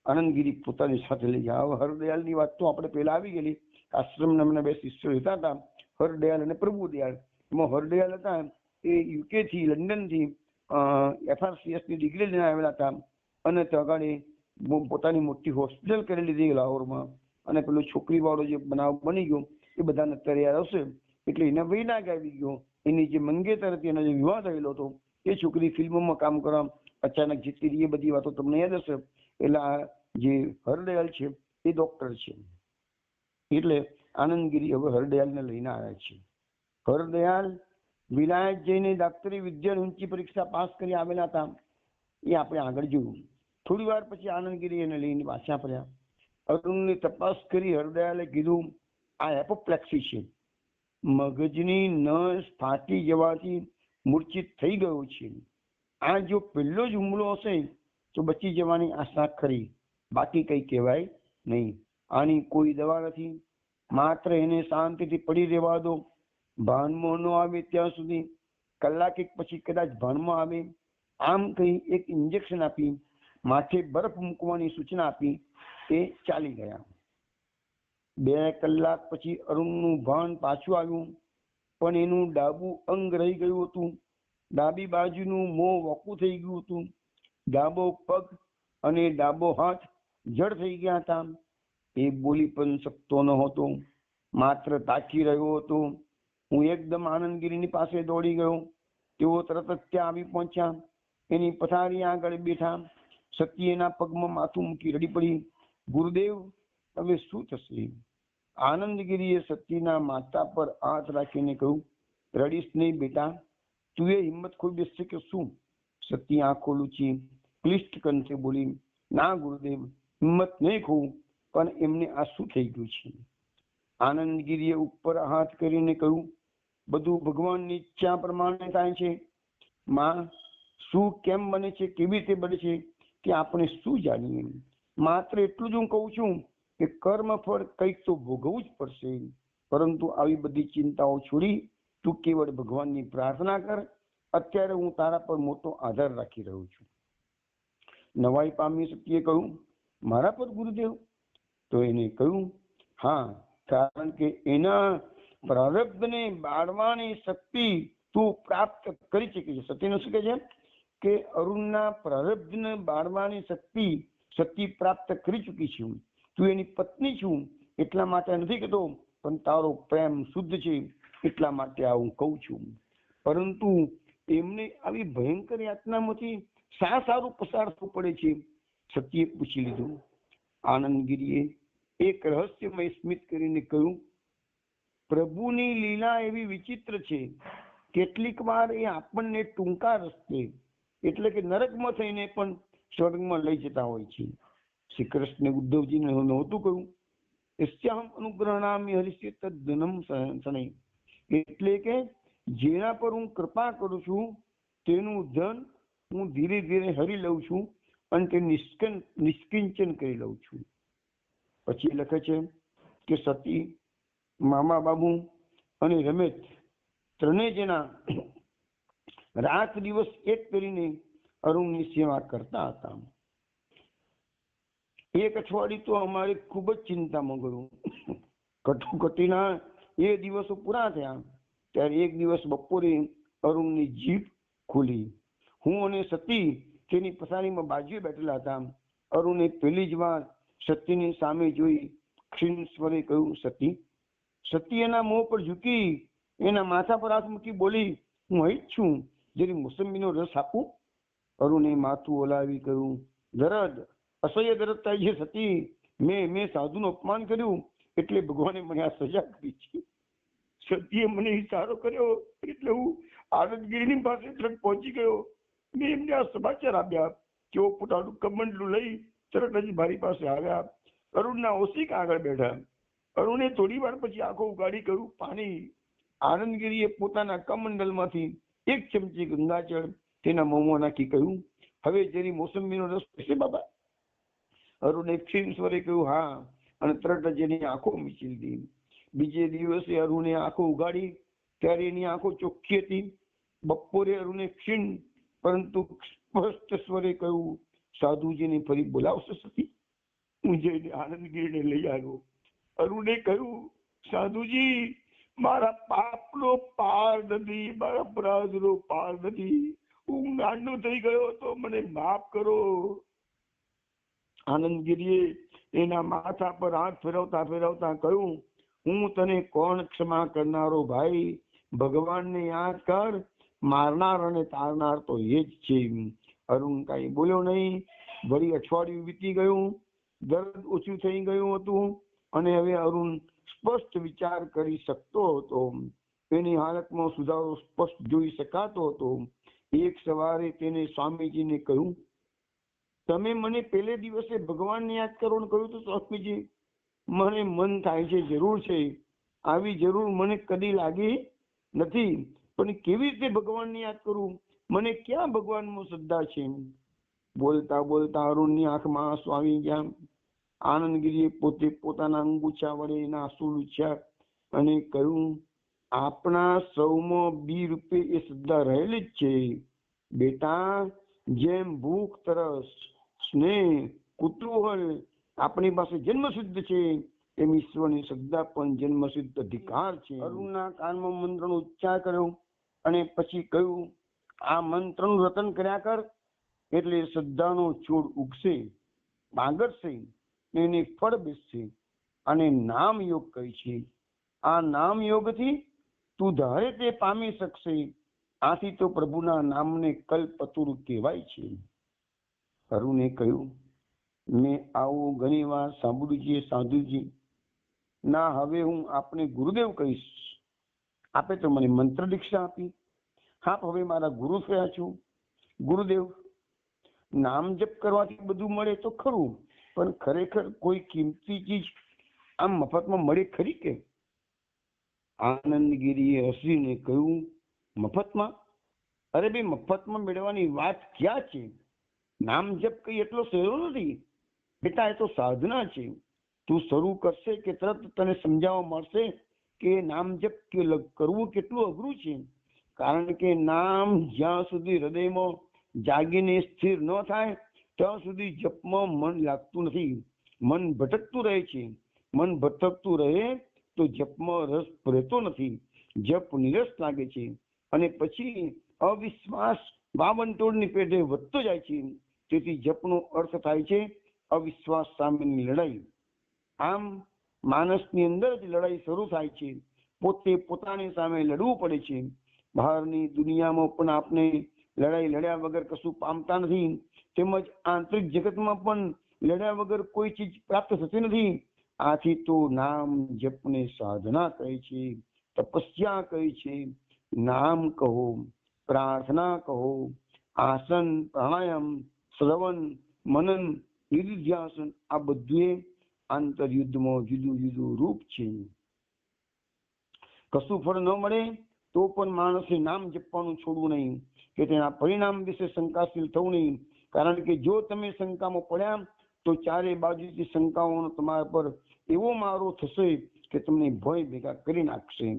A: આનંદગીરી પોતાની સાથે લઈ ગયા. હવે હરદયાલની વાત તો આપણે પહેલા આવી ગયેલી. આશ્રમના એમના 2 શિષ્યો રહેતા હતા, હરદયાલ અને પ્રભુદયાલ. એમાં હરદયાલ હતા એ UK થી, લંડન થી FRCS ની ડિગ્રી લઈને આવેલા હતા અને ત્યાં પોતાની મોટી હોસ્પિટલ કરી લીધી લાહોરમાં. અને પેલો છોકરી વાળો જે બનાવ બની ગયો એ બધાને અત્યારે યાદ આવશે. એટલે એને વૈરાગ આવી ગયો. એની જે મંગેતર હતી, એનો જે વિવાહ થયેલો હતો, એ છોકરી ફિલ્મોમાં કામ કરવા અચાનક જતી રહી. એ બધી વાતો તમને યાદ હશે. એટલે આ જે હરદયાલ છે એ ડોક્ટર છે. એટલે આનંદગીરી હવે હરદયાલને લઈને આવ્યા છે. હરદયાલ વિલાયત જઈને ડોક્ટરી વિદ્યાની ઊંચી પરીક્ષા પાસ કરી આવેલા હતા. એ આપણે આગળ જોયું. થોડી વાર પછી આનંદગીરી એને લઈને પાછા ફર્યા. અરુણની તપાસ કરી હરદયાલે કીધું, આ એપોપ્લેક્સી છે. મગજની નસ ફાટી જવાથી મૂર્છિત થઈ ગયો છે. આ જો પહેલો જ હુમલો હશે તો બચી જવાની આશા ખરી, બાકી કઈ કહેવાય નહીં. આની કોઈ દવા નથી. માત્ર એને શાંતિથી પડી રહેવા દો. ભાનમાં ન આવે ત્યાં સુધી, કલાક એક પછી કદાચ ભાનમાં આવે. આમ કહી એક ઇન્જેક્શન આપી માથે બરફ મૂકવાની સૂચના આપી એ ચાલી ગયા. 2 કલાક પછી અરુણનું ભાન પાછું આવ્યું, પણ એનું ડાબું અંગ રહી ગયું હતું. ડાબી બાજુનું મોં વોકું થઈ ગયું હતું. ડાબો પગ અને ડાબો હાથ જડ થઈ ગયા હતા. એ બોલી પણ શકતો નહોતો, માત્ર તાકી રહ્યો હતો. હું એકદમ આનંદગીરીની પાસે દોડી ગયો. તેઓ તરત જ ત્યાં આવી પહોંચ્યા. એની પથારી આગળ બેઠા. સતી એના પગમાં માથું મૂકી રડી પડી, ગુરુદેવ, હવે શું થશે? આનંદગીરીએ સતીના માથા પર હાથ રાખીને કહ્યું, રડીશ નહીં બેટા, તું એ હિંમત ખોઈ બેસશે કે શું? સતી આંખો લૂછી ક્લિષ્ટ કંઠે બોલી, ના ગુરુદેવ, હિંમત નહીં ખોઉં, પણ એમને આ શું થઈ ગયું છે? આનંદગીરીએ ઉપર હાથ કરીને કહ્યું, બધું ભગવાનની ઈચ્છા પ્રમાણે થાય છે. માં, શું કેમ બને છે, કેવી રીતે બને છે તે આપણે શું જાણીએ? માત્ર એટલું જ હું કહું છું કે કર્મ ફળ કંઈક તો ભોગવવું જ પડશે. પરંતુ આવી બધી ચિંતાઓ છોડી તું કેવળ ભગવાનની પ્રાર્થના કર. અત્યારે હું તારા પર મોટો આધાર રાખી રહ્યો છું. નવાઈ પામી સતીએ કહ્યું, મારા પર ગુરુદેવ? તો એને કહ્યું, હા, કારણ કે એના પ્રારબ્ધને બાળવાની શક્તિ તું પ્રાપ્ત કરી ચૂકી છે. સતીનું શું કહે છે કે અરુણના પ્રારબ્ધને બાળવાની શક્તિ સતી પ્રાપ્ત કરી ચૂકી છું. તું એની પત્ની છું એટલા માટે નથી કહેતો, પણ તારો પ્રેમ શુદ્ધ છે એટલા માટે આ હું કહું છું. પરંતુ એમને આવી ભયંકર યાતનામાંથી શા સારું પસાર થવું પડે છે? સતીએ પૂછી લીધું. આનંદગીરીએ એક રહસ્યમય સ્મિત કરીને કહ્યું, પ્રભુની લીલા એવી વિચિત્ર છે. કેટલીક વાર એ આપણને ટૂંકા રસ્તે એટલે કે નરકમાં થઈને પણ સ્વર્ગમાં લઈ જતા હોય છે. શ્રી કૃષ્ણ ઉદ્ધવજીને નહોતું કહ્યું, યસ્યાહમ અનુગ્રહણામિ હરિષ્ય તદ્ધનમ શનૈ, એટલે કે જેના પર હું કૃપા કરું છું તેનું ધન હું ધીરે ધીરે હરી લઉં છું અને તે નિષ્કિંચન કરી લઉં છું. પછી લખે છે કે સતી, મામા બાબુ અને રમેશ ત્રણેય જણા રાત દિવસ એક કરીને અરુણની સેવા કરતા હતા. એક અઠવાડિયું તો અમારે ખૂબ જ ચિંતામાં ગયું. કટોકટીના એ દિવસો પૂરા થયા ત્યારે એક દિવસ બપોરે અરુણની જીભ ખુલી. હું અને સતી તેની પથારીમાં બાજુએ બેઠેલા હતા. અરુણે પહેલી જ વાર સતીની સામે જોઈ ક્ષીણ સ્વરે કહ્યું, સતી. સતી એના મોં પર ઝૂકી એના માથા પર હાથ મૂકી બોલી, હું અહીં જ છું, જેની મોસંબીનો રસ આપું? અરુણે માથું ઓલાવી કહ્યું, દરદ, અસહ્ય દરદ થાય છે સતી. મેં સાધુનું અપમાન કર્યું એટલે ભગવાને મને આ સજા કરી છે. સતીએ મને ઇશારો કર્યો એટલે હું આનંદગીરીની પાસે તરત પહોંચી ગયો. મેં એમને આ સમાચાર આપ્યા. તેઓ પોતાનું કમંડલું લઈ તરત જ મારી પાસે આવ્યા. અરુણના ઓશિક આગળ બેઠા. અરુણે થોડી વાર પછી આંખો ઉગાડી કહ્યું, પાણી. આનંદગીરીએ પોતાના કમંડલમાંથી એક ચમચી ગંગાજળ તેના મોંમાં નાખી કહ્યું, હવે જેની મોસંબીનો રસ પીશે બાબા? અરુણે ક્ષીણ સ્વરે કહ્યું, હા, અને તરત જ એની આંખો મીચી લીધી. બીજે દિવસે અરુણે આંખો ઉગાડી ત્યારે એની આંખો ચોખ્ખી હતી. બપોરે અરુણે ક્ષીણ પરંતુ સ્પષ્ટ સ્વરે કહ્યું, સાધુજીને ફરી બોલાવશો સતી? હું જઈને આનંદગીરીને લઈ આવ્યો. અરુણે કહ્યું, સાધુજી, મારા પાપનો પાર નથી, મારા અપરાધનો પાર નથી. હું ગાંડો થઈ ગયો તો મને માફ કરો. આનંદગીરીએ એના માથા પર હાથ ફેરવતા ફેરવતા કહ્યું, હું તને કોણ ક્ષમા કરનારો ભાઈ? ભગવાનને યાદ કર, મારનાર અને તારનાર તો એ જ છે. અરુણ કાંઈ બોલ્યો નહીં. વળી અઠવાડિયું વીતી ગયું. દર્દ ઓછું થઈ ગયું હતું અને હવે અરુણ સ્પષ્ટ વિચાર કરી શકતો હતો. એની હાલતમાં સુધારો સ્પષ્ટ જોઈ શકાતો હતો. એક સવારે તેને સ્વામીજીને કહ્યું, તમે મને પહેલે દિવસે ભગવાનને યાદ કરવાનું કહ્યું હતું સ્વામીજી. મને મન થાય છે, જરૂર છે. આવી જરૂર મને કદી લાગી નથી, પણ કેવી રીતે ભગવાનને યાદ કરું? મને ક્યાં ભગવાનમાં શ્રદ્ધા છે? બોલતા બોલતા અરુણની આંખમાં આંસુ આવી ગયા. આનંદગીરીએ પોતે પોતાના અંગૂછા વડે એના આંસુ લૂછ્યા અને કહ્યું, આપણા સૌમાં બી રૂપે એ શ્રદ્ધા રહેલી જ છે બેટા. જેમ ભૂખ, તરસ, સ્નેહ, કુતૂહલ આપણી પાસે જન્મસિદ્ધ છે, એમ ઈશ્વરની શ્રદ્ધા પણ જન્મસિદ્ધ અધિકાર છે. અરુણના કાનમાં મંત્રનો ઉચ્ચાર કર્યો અને પછી કહ્યું, આ મંત્રનું રટન કર્યા કર એટલે શ્રદ્ધાનો છોડ ઉગશે, બાગડશે, એને ફળ બેસશે. અને નામ યોગ કહે છે. આ નામ યોગથી તું ધારે તે પામી શકશે. આથી તો પ્રભુના નામને કલ્પતરુ કહેવાય છે. અરુણે કહ્યું, મેં આવું ઘણી વાર સાંભળ્યું છે સાધુજી. ના, હવે હું આપને ગુરુદેવ કહીશ. આપે તો મને મંત્ર દીક્ષા આપી. આપ હવે મારા ગુરુ થયા છો. ગુરુદેવ, નામ જપ કરવાથી બધું મળે તો ખરું, પણ ખરેખર કોઈ કિંમતી ચીજ આમ મફતમાં મળે ખરી કે? આનંદગીરીએ હસીને કહ્યું, મફતમાં? અરે ભાઈ, મફતમાં મેળવવાની વાત ક્યાં છે? નામ જપ કઈ એટલો સહેલો નથી બેટા, એ તો સાધના છે. તું શરૂ કરશે કે તરત તને સમજાવવા મળશે કે નામ જપ કરવું કેટલું અઘરું છે. કારણ કે નામ જ્યાં સુધી હૃદયમાં જાગીને સ્થિર ન થાય ત્યાં સુધી જપમાં મન લાગતું નથી. મન ભટકતું રહે છે. મન ભટકતું રહે તો જપમાં રસ રહેતો નથી. જપ નિરસ લાગે છે. અને પછી અવિશ્વાસ વાવંટોળની પેઢે વધતો જાય છે. તેથી જપનો અર્થ થાય છે અવિશ્વાસ સામેની લડાઈ. આમ માણસની અંદર જ લડાઈ શરૂ થાય છે. પોતે પોતાની સામે લડવું પડે છે. બહારની દુનિયામાં પણ આપણે લડાઈ લડ્યા વગર કશું પામતા નથી, તેમજ આંતરિક જગતમાં પણ લડ્યા વગર કોઈ ચીજ પ્રાપ્ત થતી નથી. આથી તો નામ જપને સાધના કહે છે, તપસ્યા કહે છે. નામ કહો, પ્રાર્થના કહો, આસન, પ્રાણાયામ, શ્રવણ, મનન, નિધિધ્યાસન, આ બધું આંતરયુદ્ધમાં જુદું જુદું રૂપ છે. કશું ફળ ન મળે તો પણ માણસે નામ જપવાનું છોડવું નહીં, કે તેના પરિણામ વિશે શંકાશીલ થવું નહીં. કારણ કે જો તમે શંકામાં પડ્યા તો ચારે બાજુથી શંકાઓનો તમારા પર એવો મારો થશે કે તમને ભય ભેગા કરી નાખશે.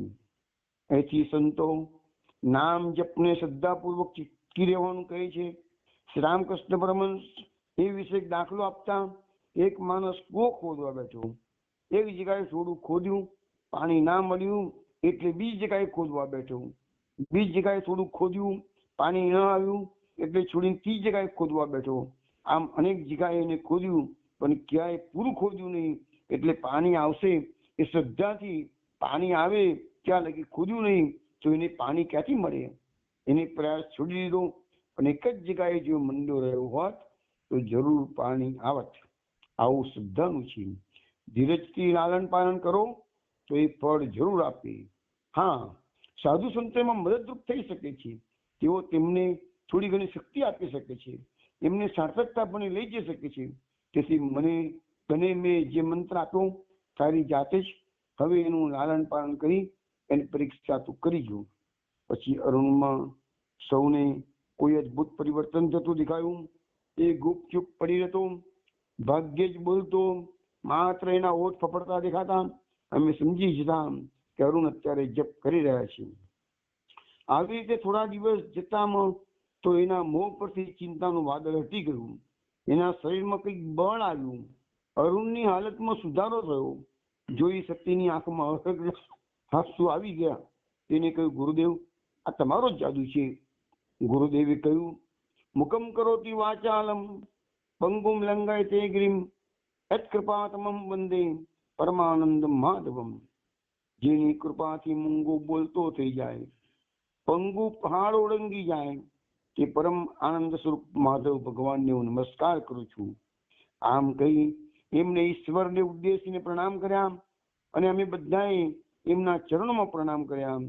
A: એથી સંતો નામ જપને શ્રદ્ધાપૂર્વક ચીટકી રહેવાનું કહે છે. શ્રી રામકૃષ્ણ પરમહંસ એ વિશે એક દાખલો આપતા, એક માણસ કૂવો ખોદવા બેઠો. એક જગ્યાએ થોડું ખોદ્યું, પાણી ના મળ્યું એટલે બીજી જગ્યાએ ખોદવા બેઠો. બીજી જગ્યાએ થોડું ખોદ્યું, પાણી ન આવ્યું એટલે છોડીને ત્રીજી જગ્યાએ ખોદવા બેઠો. આમ અનેક જગ્યાએ એને ખોદ્યું પણ ક્યાંય પૂરું ખોદ્યું નહીં. એટલે પાણી આવશે એ શ્રદ્ધાથી પાણી આવે ત્યાં લગી ખોદ્યું નહીં તો એને પાણી ક્યાંથી મળે? એને પ્રયાસ છોડી દીધો. અને એક જ જગ્યાએ જો મંડો રહ્યો હોત તો જરૂર પાણી આવત. આવું શ્રદ્ધાનું છે. ધીરજથી લાલન પાલન કરો તો એ ફળ જરૂર આપે. હા, સાધુ સંતો એમાં મદદરૂપ થઈ શકે છે. તેઓ તેમને થોડી ઘણી શક્તિ આપી શકે છે, એમને સાર્થકતા પણ લઈ જઈ શકે છે. તેથી તને મેં જે મંત્ર આપ્યો તારી જાતે જ હવે એનું લાલન પાલન કરી એની પરીક્ષા તું કરી જો. પછી અરુણમાં સૌને કોઈ અદભુત પરિવર્તન થતું દેખાયું. એ ગુપચુપ પડી રહેતો, ભાગ્યે જ બોલતો, માત્ર એના ઓઠ ફફડતા દેખાતા. અમે સમજી જતા કે અરુણ અત્યારે જપ કરી રહ્યા છે. આવી રીતે થોડા દિવસ જતામાં તો એના મોં પરથી ચિંતાનું વાદળ હટી ગયું. એના શરીરમાં કંઈક બળ આવ્યું. અરુણની હાલતમાં સુધારો થયો. જોઈ શક્તિની આંખમાં હાસ્ય આવી ગયા. તેને કહ્યું, ગુરુદેવ, આ તમારો જ જાદુ છે. ગુરુદેવે કહ્યું, મુકમ કરોતિ વાચાલમ પંગુમ લંગાય તે ગિરિમ યત કૃપાતમમ વંદે પરમાનંદ માધવમ. જેની કૃપાથી મૂંગો બોલતો થઈ જાય, પંગુ પહાડ ઓળંગી જાય, તે પરમ આનંદ સ્વરૂપ માધવ ભગવાનને હું નમસ્કાર કરું છું. આમ કહી એમને ઈશ્વરને ઉદ્દેશીને પ્રણામ કર્યા અને અમે બધાએ એમના ચરણોમાં પ્રણામ કર્યા.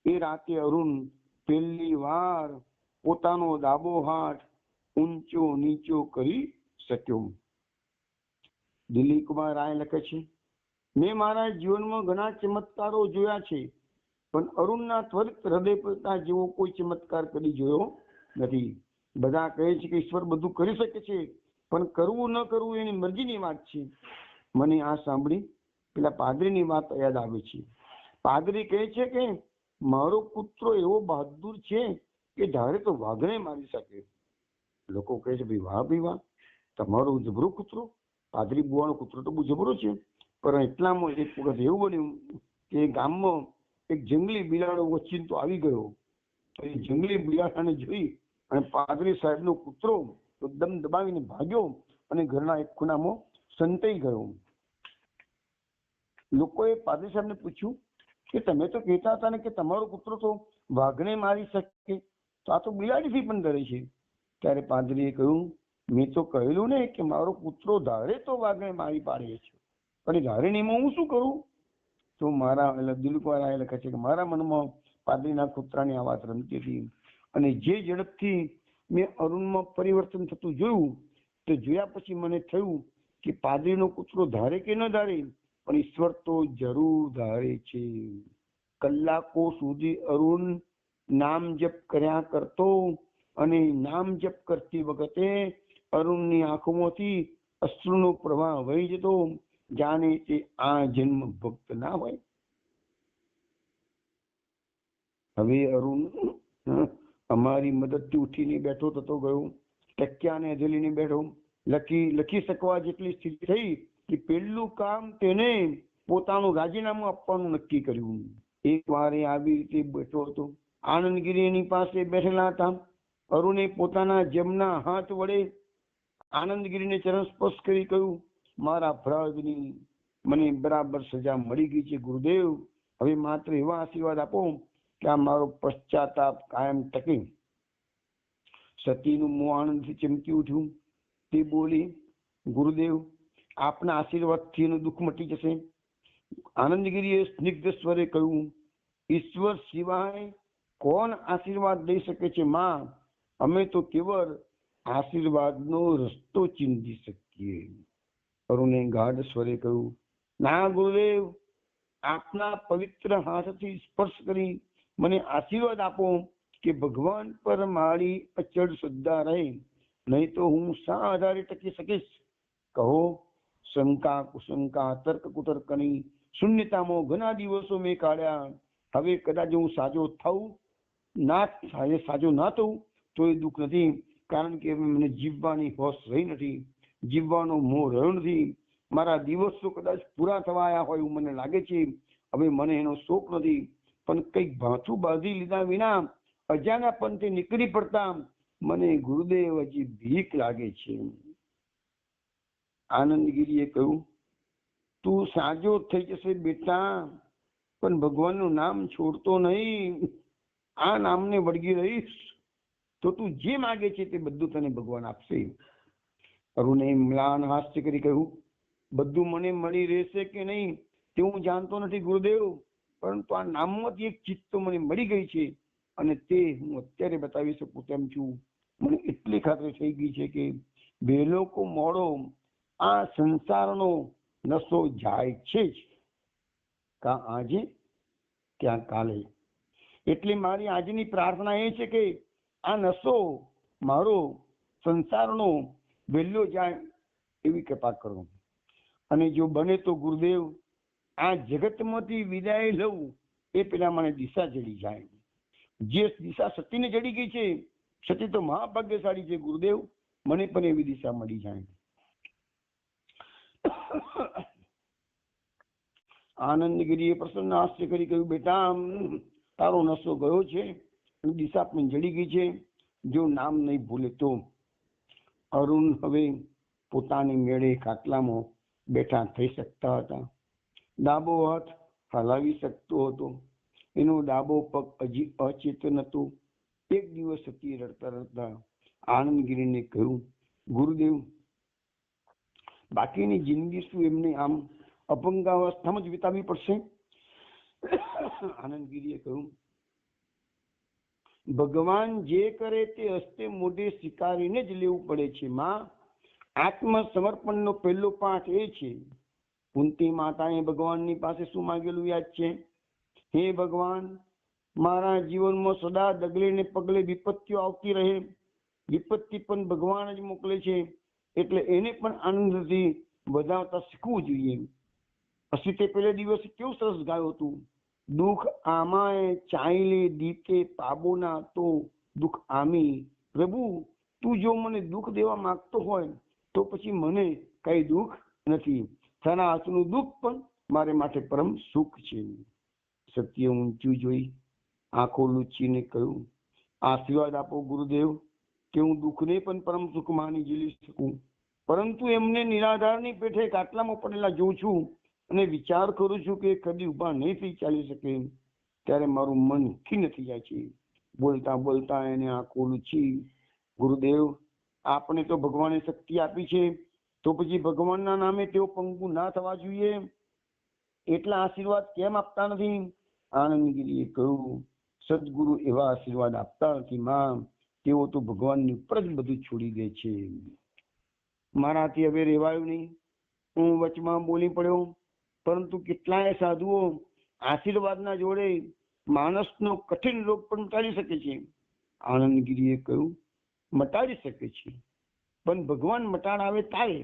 A: એ રાતે અરુણ પહેલી વાર પોતાનો ડાબો હાથ ઊંચો નીચો કરી શક્યો. દિલીપ કુમાર રાય લખે છે, મેં મારા જીવનમાં ઘણા ચમત્કારો જોયા છે, પણ અરુણના ત્વરિત હૃદયપરતા જેવો કોઈ ચમત્કાર કદી જોયો નથી. બધા કહે છે કે ઈશ્વર બધું કરી શકે છે, પણ કરવું ન કરવું એની મરજીની વાત છે. મને આ સાંભળી પેલા પાદરીની વાત યાદ આવે છે. પાદરી કહે છે કે મારો કૂતરો એવો બહાદુર છે કે ધારે તો વાઘને મારી શકે. લોકો કહે છે, ભાઈ વાહ ભાઈ વાહ, તમારો જબરો કૂતરો. પાદરી બુવાનો કૂતરો તો બહુ જબરો છે. પણ એટલામાં એક વખત એવું બન્યું કે ગામમાં એક જંગલી બિલાડો વચ્ચે તો આવી ગયો. એ જંગલી બિલાડાને જોઈ અને પાદરી સાહેબનો કૂતરો તો દમ દબાવીને ભાગ્યો અને ઘરના એક ખૂણામાં સંતાઈ ગયો. લોકોએ પાદરી સાહેબને પૂછ્યું કે તમે તો કહેતા હતા ને કે તમારો કૂતરો તો વાઘને મારી શકે, તો આ તો બિલાડીથી પણ ડરે છે. ત્યારે પાદરીએ કહ્યું, મેં તો કહેલું ને કે મારો કૂતરો ધારે તો વાઘને મારી પાડે છે, પણ ધારે નહીં હું શું કરું? તો મારા દિલકુમાર લખે છે કે મારા મનમાં પાદરીના કૂતરાની આ વાત રમતી હતી. અને જે ઝડપથી મેં અરુણમાં પરિવર્તન થતું જોયું તો જોયા પછી મને થયું કે પાદરીનો કૂતરો ધારે કે ન ધારે પણ ઈશ્વર તો જરૂર ધારે છે. કલાકો સુધી અરુણ નામ જપ કર્યા કરતો અને નામ જપ કરતી વખતે અરુણની આંખોમાંથી અશ્રુનો પ્રવાહ વહી જતો, જાણે તે આ જન્મ ભક્ત ના હોય. હવે અરુણ અમારી મદદથી ઉઠીને બેઠો થતો ગયો, ટક્યાને હથેલીને બેઠો. લખી શકવા જેટલી સ્થિતિ થઈ કે પેલું કામ તેને પોતાનું રાજીનામું આપવાનું નક્કી કર્યું. એક વાર આવી રીતે બેઠો હતો આનંદગીરી એની પાસે બેઠેલા હતા. અરુણે પોતાના જમણા હાથ વડે આનંદગીરીને ચરણ સ્પર્શ કરી કહ્યું, મારા અપરાધની મને બરાબર સજા મળી ગઈ છે ગુરુદેવ. હવે માત્ર એવા આશીર્વાદ આપો કે આ મારો પશ્ચાતાપ કાયમ ટકે. સતીનું મોં આનંદથી ચમકી ઉઠ્યું. તે બોલી, ગુરુદેવ આપના આશીર્વાદથી એનું દુઃખ મટી જશે. આનંદગીરીએ સ્નિગ્ધ સ્વરે કહ્યું, ઈશ્વર સિવાય કોણ આશીર્વાદ દઈ શકે છે માં? અમે તો કેવળ આશીર્વાદનો રસ્તો ચીંધી શકીએ. અરુણે ગાઢ સ્વરે કહ્યું, ના ગુરુદેવ, આપના પવિત્ર હાથથી સ્પર્શ કરી મને આશીર્વાદ આપો કે ભગવાન પર મારી અચળ શ્રદ્ધા રહે, નહીં તો હું શા આધારે ટકી શકીશ? કહો. શંકા કુશંકા તર્ક કુતર્કની શૂન્યતામાં ઘણા દિવસો મેં કાઢ્યા. હવે કદાચ હું સાજો ના થઉં તો એ દુઃખ નથી, કારણ કે મને જીવવાની હોશ રહી નથી, જીવવાનો મોહ રહ્યો નથી. મારા દિવસો કદાચ પૂરા થવા આવ્યા હોય એવું મને લાગે છે. હવે મને એનો શોક નથી, પણ કંઈક ભાથું બાંધી લીધા વિના અજાણ્યા પંથે નીકળી પડતા મને ગુરુદેવ હજી ભીખ લાગે છે. આનંદગીરીએ કહ્યું, તું સાજો થઈ જશે બેટા, પણ ભગવાનનું નામ છોડતો નહીં. આ નામને વળગી રહીશ તો તું જે માગે છે તે બધું તને ભગવાન આપશે. અરુણે મ્લાન હાસ્ય કરી કહ્યું, બધું મને મળી રહેશે કે નહીં તે હું જાણતો નથી ગુરુદેવ, પરંતુ આ નામમાંથી એક ચીજ તો મને મળી ગઈ છે, અને તે હું અત્યારે બતાવી શકું તેમ છું. મને એટલી ખાતરી થઈ ગઈ છે કે વહેલો કો મોડો આ સંસારનો નશો જાય છે જ, કાં આજે ક્યાં કાલે. એટલે મારી આજની પ્રાર્થના એ છે કે આ નશો મારો સંસારનો વહેલો જાય એવી કૃપા કરો. અને જો બને તો ગુરુદેવ આ જગતમાંથી વિદાય લઉં એ પેલા મને દિશા જડી જાય. જે દિશા સતીને જડી ગઈ છે, સતી તો મહાભાગ્યશાળી છે ગુરુદેવ, મને પણ એવી દિશા મળી જાય. આનંદગીરીએ પ્રસન્ન હાસ્ય કરી કહ્યું, બેટા તારો નશો ગયો છે, દિશા પણ જડી ગઈ છે, જો નામ નહીં ભૂલે તો. અરુણ હવે પોતાની મેળે ખાટલામાં બેઠા થઈ શકતા હતા. ડાબો હાથ હલાવી શકતો હતો. એનો ડાબો પગ હજી અચેતન હતો. એક દિવસ સતી રડતા રડતા આનંદગીરીને કહ્યું, ગુરુદેવ બાકીની જિંદગી શું એમને આમ અપંગાવસ્થામાં જ વિતાવવી પડશે? આનંદગીરીએ કહ્યું, ભગવાન જે કરે તે હસ્તે મોઢે સ્વીકારીને જ લેવું પડે છે માં. આત્મસમર્પણનો પહેલો પાઠ એ છે. કુંતી માતાએ ભગવાનની પાસે શું માંગેલું યાદ છે? હે ભગવાન, મારા જીવનમાં સદા ડગલે ને પગલે વિપત્તિઓ આવતી રહે. વિપત્તિ પણ ભગવાન જ મોકલે છે, એટલે એને પણ આનંદથી વધાવતા શીખવું જોઈએ. પછી તે પહેલે દિવસે કેવું સરસ ગાયું હતું, દુઃખ આમાએ ચાઈલે દીતે પાબોના તો દુઃખ આમી. પ્રભુ, તું જો મને દુઃખ દેવા માંગતો હોય તો પછી મને કઈ દુઃખ નથી. તારા હાથનું દુઃખ પણ મારે માટે પરમ સુખ છે. સત્ય ઊંચું જોઈ આંખો લૂછીને કહ્યું, આશીર્વાદ આપો ગુરુદેવ કે હું દુઃખને પણ પરમ સુખ માની ઝીલી શકું. પરંતુ એમને નિરાધારની પેઠે કાટલામાં પડેલા જોઉં છું અને વિચાર કરું છું કે કદી ઉભા નહીં થઈ ચાલી શકે, ત્યારે મારું મન ખીન થઈ જાય છે. બોલતા બોલતા એને આંખો લૂછી, ગુરુદેવ આપણે તો ભગવાને શક્તિ આપી છે, તો પછી ભગવાનના નામે તેઓ પંગુ ના થવા જોઈએ, એટલા આશીર્વાદ કેમ આપતા નથી? આનંદગીરીએ કહ્યું, સદગુરુ એવા આશીર્વાદ આપતા નથી માં, તેઓ તો ભગવાનની ઉપર જ બધું છોડી દે છે. મારાથી હવે રેવાયું નહીં. હું વચમાં બોલી પડ્યો, પરંતુ કેટલાય સાધુઓ આશીર્વાદના જોડે માણસનો કઠિન રોગ પણ મટાડી શકે છે. આનંદગીરીએ કહ્યું, મટાડી શકે છે, પણ ભગવાન મટાડાવે તારે.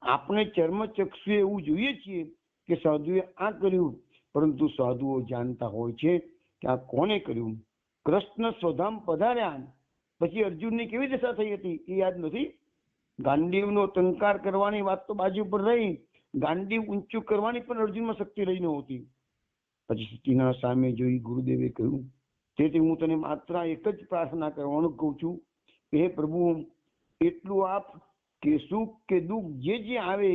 A: આપણે ચર્મચક્ષુ એવું જોઈએ છીએ કે સાધુએ આ કર્યું, પરંતુ સાધુઓ જાણતા હોય છે કે આ કોને કર્યું. કૃષ્ણ સ્વધામ પધાર્યા પછી અર્જુનની કેવી દશા થઈ હતી એ યાદ નથી? ગાંડીવનો ટંકાર કરવાની વાત તો બાજુ પર રહી, ગાંડીવ ઊંચું કરવાની પણ અર્જુનમાં શક્તિ રહી નહોતી. પછી સતીના સામે જોઈ ગુરુદેવે કહ્યું, તેથી હું તને માત્ર એક જ પ્રાર્થના કરવાનું કહું છું, હે પ્રભુ, એટલું આપ કે સુખ કે દુઃખ જે આવે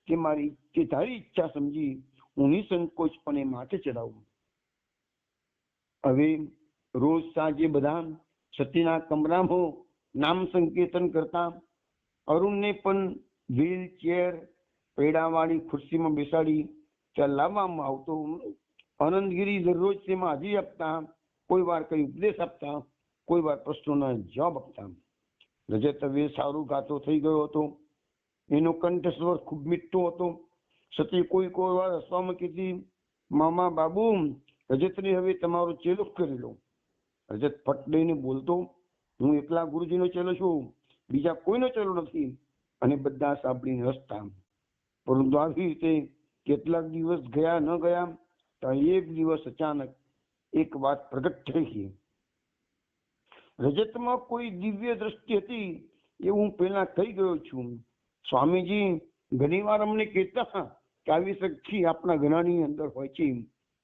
A: કે મારી કે તારી ઈચ્છા સમજી હું નિસંકોચપણે માથે ચડાવું. હવે રોજ સાંજે બધા સતીના કમરામાં નામ સંકીર્તન કરતા. અરુણને પણ વ્હીલ ચેર પેડાવાળી ખુરશીમાં બેસાડી ત્યાં લાવવામાં આવતો. આનંદગીરી દરરોજ તેમાં હાજરી આપતા, કોઈ વાર કઈ ઉપદેશ આપતા, કોઈ વાર પ્રશ્નોના જવાબ આપતા. રજત હવે સારું ગાતો થઈ ગયો હતો. એનો કંઠસ્વર ખૂબ મીઠો હતો. સતી કોઈ વાર હસવામાં કહેતી, મામા બાબુ, રજતને હવે તમારો ચેલો કરી લો. રજત ફટ લઈને બોલતો, હું એકલા ગુરુજીનો ચેલો છું, બીજા કોઈનો ચેલો નથી. અને બધા સાંભળીને હસતા. પરંતુ આવી રીતે કેટલાક દિવસ ગયા ન ગયા, તો એક દિવસ અચાનક એક વાત પ્રગટ થઈ ગઈ. રજતમાં કોઈ દિવ્ય દ્રષ્ટિ હતી એવું હું પહેલા કહી ગયો છું. સ્વામીજી ઘણી વાર અમને કહેતા કે આવી શક્તિ આપણા ઘણાની અંદર હોય છે,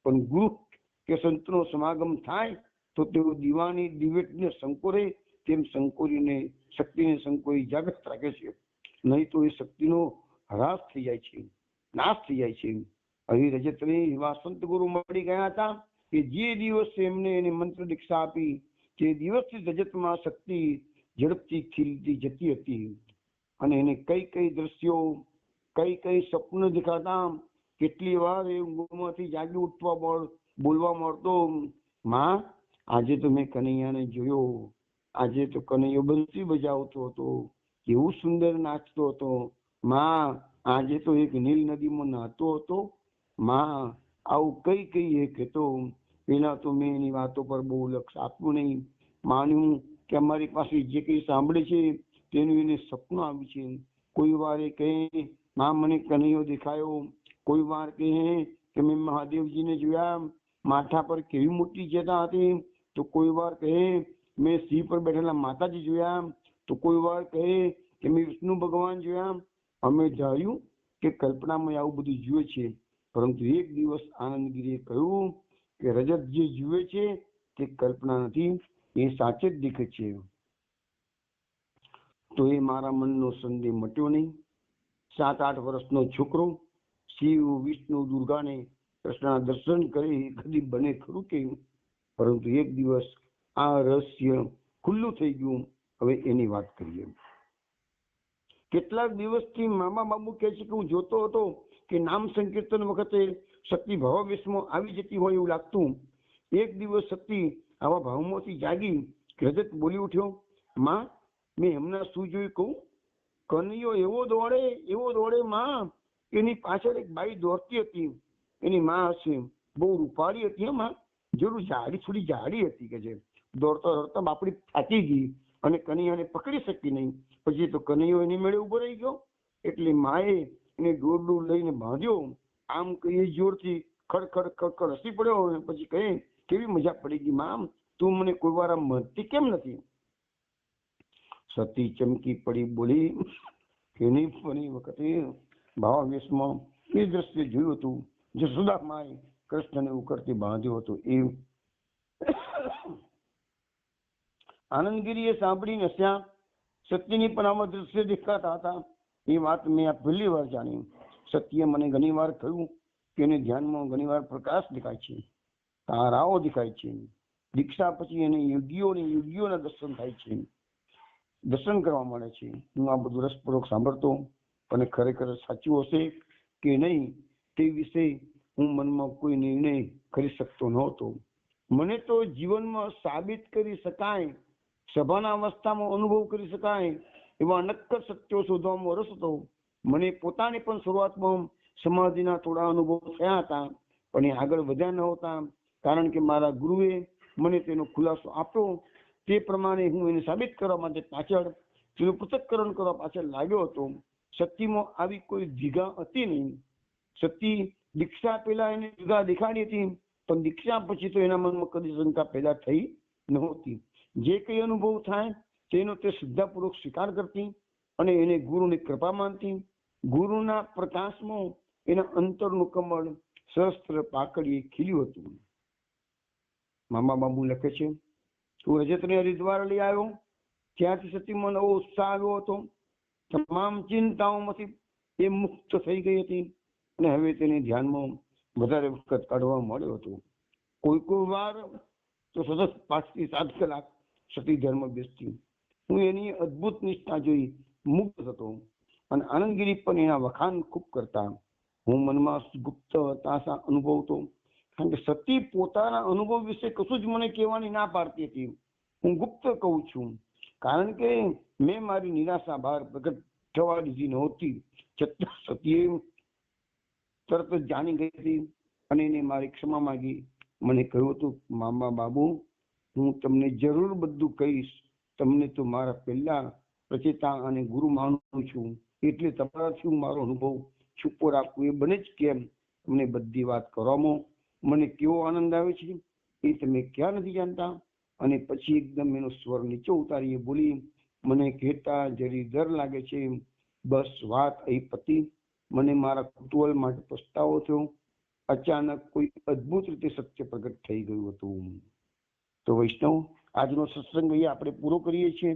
A: પણ ગુરુ કે સંતનો સમાગમ થાય તો તેઓ દીવાની દિવેટને સંકોરે તેમ સંકોરીને શક્તિને સંકોરી જાગૃત રાખે છે, નહીં તો એ શક્તિનો હ્રાસ થઈ જાય છે, નાશ થઈ જાય છે. અહીં રજતને એવા સંત ગુરુ મળી ગયા હતા કે જે દિવસે એમને એને મંત્ર દીક્ષા આપી તે દિવસથી રજતમાં શક્તિ ઝડપથી ખીલતી જતી હતી. અને એને કઈ કઈ દ્રશ્યો, કઈ કઈ સ્વપ્ન દેખાતા. કેટલી વાર એ ઊંઘમાંથી જાગી ઉઠવા બોલવા મળતો, માં આજે તો મેં કનૈયાને જોયો, આજે તો કનૈયો બંસી બજાવતો હતો, કેવું સુંદર નાચતો હતો. માં આજે તો એક નીલ નદીમાં નહાતો હતો. માં આવું કઈ કઈ એ કહેતો. પેલા તો મેં એની વાતો પર બહુ લક્ષ આપ્યું નહીં. માન્યું કે અમારી પાસે જે કંઈ સાંભળે છે તેનું એને સપનું આવ્યું છે. કોઈ વાર એ કહે, માં મને કનૈયો દેખાયો. કોઈ વાર કહે કે મેં મહાદેવજીને જોયા, માથા પર કેવી મોટી જતા હતી. તો કોઈ વાર કહે મેં સિંહ પર બેઠેલા માતાજી જોયા. તો કોઈ વાર કહે કે મેં વિષ્ણુ ભગવાન જોયા. અમે ધાર્યું કે કલ્પનામાં આવું બધું જુએ છે, પરંતુ એક દિવસ આનંદગીરીએ કહ્યું કે રજત જે જુએ છે તે કલ્પના નથી, એ સાચે જ દેખે છે. તો એ મારા મનનો સંદેહ મટ્યો નહીં. 7-8 વર્ષનો છોકરો શિવ વિષ્ણુ દુર્ગાને કૃષ્ણના દર્શન કરે કદી બને ખરું કે? પરંતુ એક દિવસ આ રહસ્ય ખુલ્લું થઈ ગયું. હવે એની વાત કરીએ. કેટલાક દિવસથી મામા બાબુ કહે છે કે હું જોતો હતો કે નામ સંકીર્તન વખતે શક્તિ ભાવાવેશમાં આવી જતી હોય એવું લાગતું. એક દિવસ શક્તિ આવા ભાવમાંથી જાગી. રજત બોલી ઉઠ્યો, માં મેં હમણાં શું જોયું કહું? કનૈયો એવો દોડે માં, એની પાછળ એક બાઈ દોડતી હતી. એની માં હશે, બહુ રૂપાળી હતી. માં જરૂર થોડી જાડી હતી કે છે. દોડતા દોડતા બાપડી થાકી ગઈ અને કનૈયાને પકડી શકી નહીં. પછી તો કનૈયો એની મેળે ઉભો રહી ગયો. એટલે માએ એને દોરડું લઈને બાંધ્યો. આમ કહીએ જોરથી ખડખડ ખડખડ હસી પડ્યો. પછી કહે, કેવી મજા પડી ગઈ માં, તું મને કોઈ વાર આમ મરતી કેમ નથી? સતી ચમકી પડી, બોલી, એની ફરી વખતે ભાવાવેશમાં એ દ્રશ્ય જોયું હતું. જશોદા માએ કૃષ્ણને ઉકળતી બાંધ્યો હતો. એ આનંદગીરીએ સાંભળીને હસ્યા. સત્યની પણ આવા દ્રશ્ય દેખાતા હતા. એ વાત મેં આ પહેલી વાર જાણી. સત્યે મને ઘણી વાર કહ્યું કે એને ધ્યાનમાં ઘણી વાર પ્રકાશ દેખાય છે, તારાઓ દેખાય છે. દીક્ષા પછી એને યુગીઓના દર્શન થાય છે, દર્શન કરવા મળે છે. હું આ બધું રસપૂર્વક સાંભળતો, અને ખરેખર સાચું હશે કે નહીં તે વિશે હું મનમાં કોઈ નિર્ણય કરી શકતો નહોતો. મને તો જીવનમાં સાબિત કરી શકાય, સભાના અવસ્થામાં અનુભવ કરી શકાય એવા નક્કર સત્યો શોધવામાં રસ હતો. મને પોતાને પણ શરૂઆતમાં સમાધિના થોડા અનુભવ થયા હતા, પણ એ આગળ વધ્યા નહોતા, કારણ કે મારા ગુરુએ મને તેનો ખુલાસો આપ્યો. તે પ્રમાણે હું એને સાબિત કરવા માટે પાછળ તેનું પૃથક્કરણ કરવા પાછળ લાગ્યો હતો. સતીમાં આવી કોઈ દ્વિધા હતી નહીં. સતી દીક્ષા પહેલા એને દ્વિધા દેખાડી હતી, પણ દીક્ષા પછી તો એના મનમાં કદી શંકા પેદા થઈ નહોતી. જે કઈ અનુભવ થાય તેનો તે શ્રદ્ધાપૂર્વક સ્વીકાર કરતી અને એને ગુરુની કૃપા માનતી. ગુરુના પ્રકાશમાં એના અંતરનું કમળ સહસ્ત્ર પાકડીએ ખીલ્યું હતું. મામા બાબુ લખે છે, તું રજતને હરિદ્વાર લઈ આવ્યો, ત્યાંથી સતીમાં નવો ઉત્સાહ આવ્યો હતો. તમામ ચિંતાઓમાંથી એ મુક્ત થઈ ગઈ હતી અને હવે તેને ધ્યાનમાં વધારે વખત કાઢવા મળ્યો હતો. કોઈ વાર તો સતત 5 થી 7 કલાક સતી ધર્મ બેસતી. હું એની અદ્ભુત નિષ્ઠા જોઈ મુગ્ધ થતો અને આનંદગીરી પણ એના વખાણ ખૂબ કરતા. હું મનમાં ગુપ્ત હતાશા અનુભવતો, કારણ કે સતી પોતાના અનુભવ વિશે કશું જ મને કહેવાની ના પાડતી હતી. હું ગુપ્ત કહું છું, કારણ કે મેં મારી નિરાશા બહાર પ્રગટ થવા દીધી નહોતી. છતાં સતીએ તરત જ જાણી ગઈ હતી અને એને મારી ક્ષમા માંગી. મને કહ્યું હતું, મામા બાબુ, હું તમને જરૂર બધું કહીશ. તમને તો મારા પહેલા પ્રચેતા અને ગુરુ માનું છું, એટલે તમારાથી હું મારો અનુભવ છુપો રાખવું એ બને જ કેમ. તમને બધી વાત કરવામાં મને કેવો આનંદ આવે છે એ તમે ક્યાં નથી જાણતા. અને પછી એકદમ એનો સ્વર નીચે ઉતારીએ બોલી, મને કહેતા જરી ડર લાગે છે. બસ વાત અહીં પતી. મને મારા કુતૂહલ માટે પસ્તાવો થયો. અચાનક કોઈ અદ્ભુત રીતે સત્ય પ્રગટ થઈ ગયું હતું. તો વૈષ્ણવ, આજનો સત્સંગ અહીંયા આપણે પૂરો કરીએ છીએ.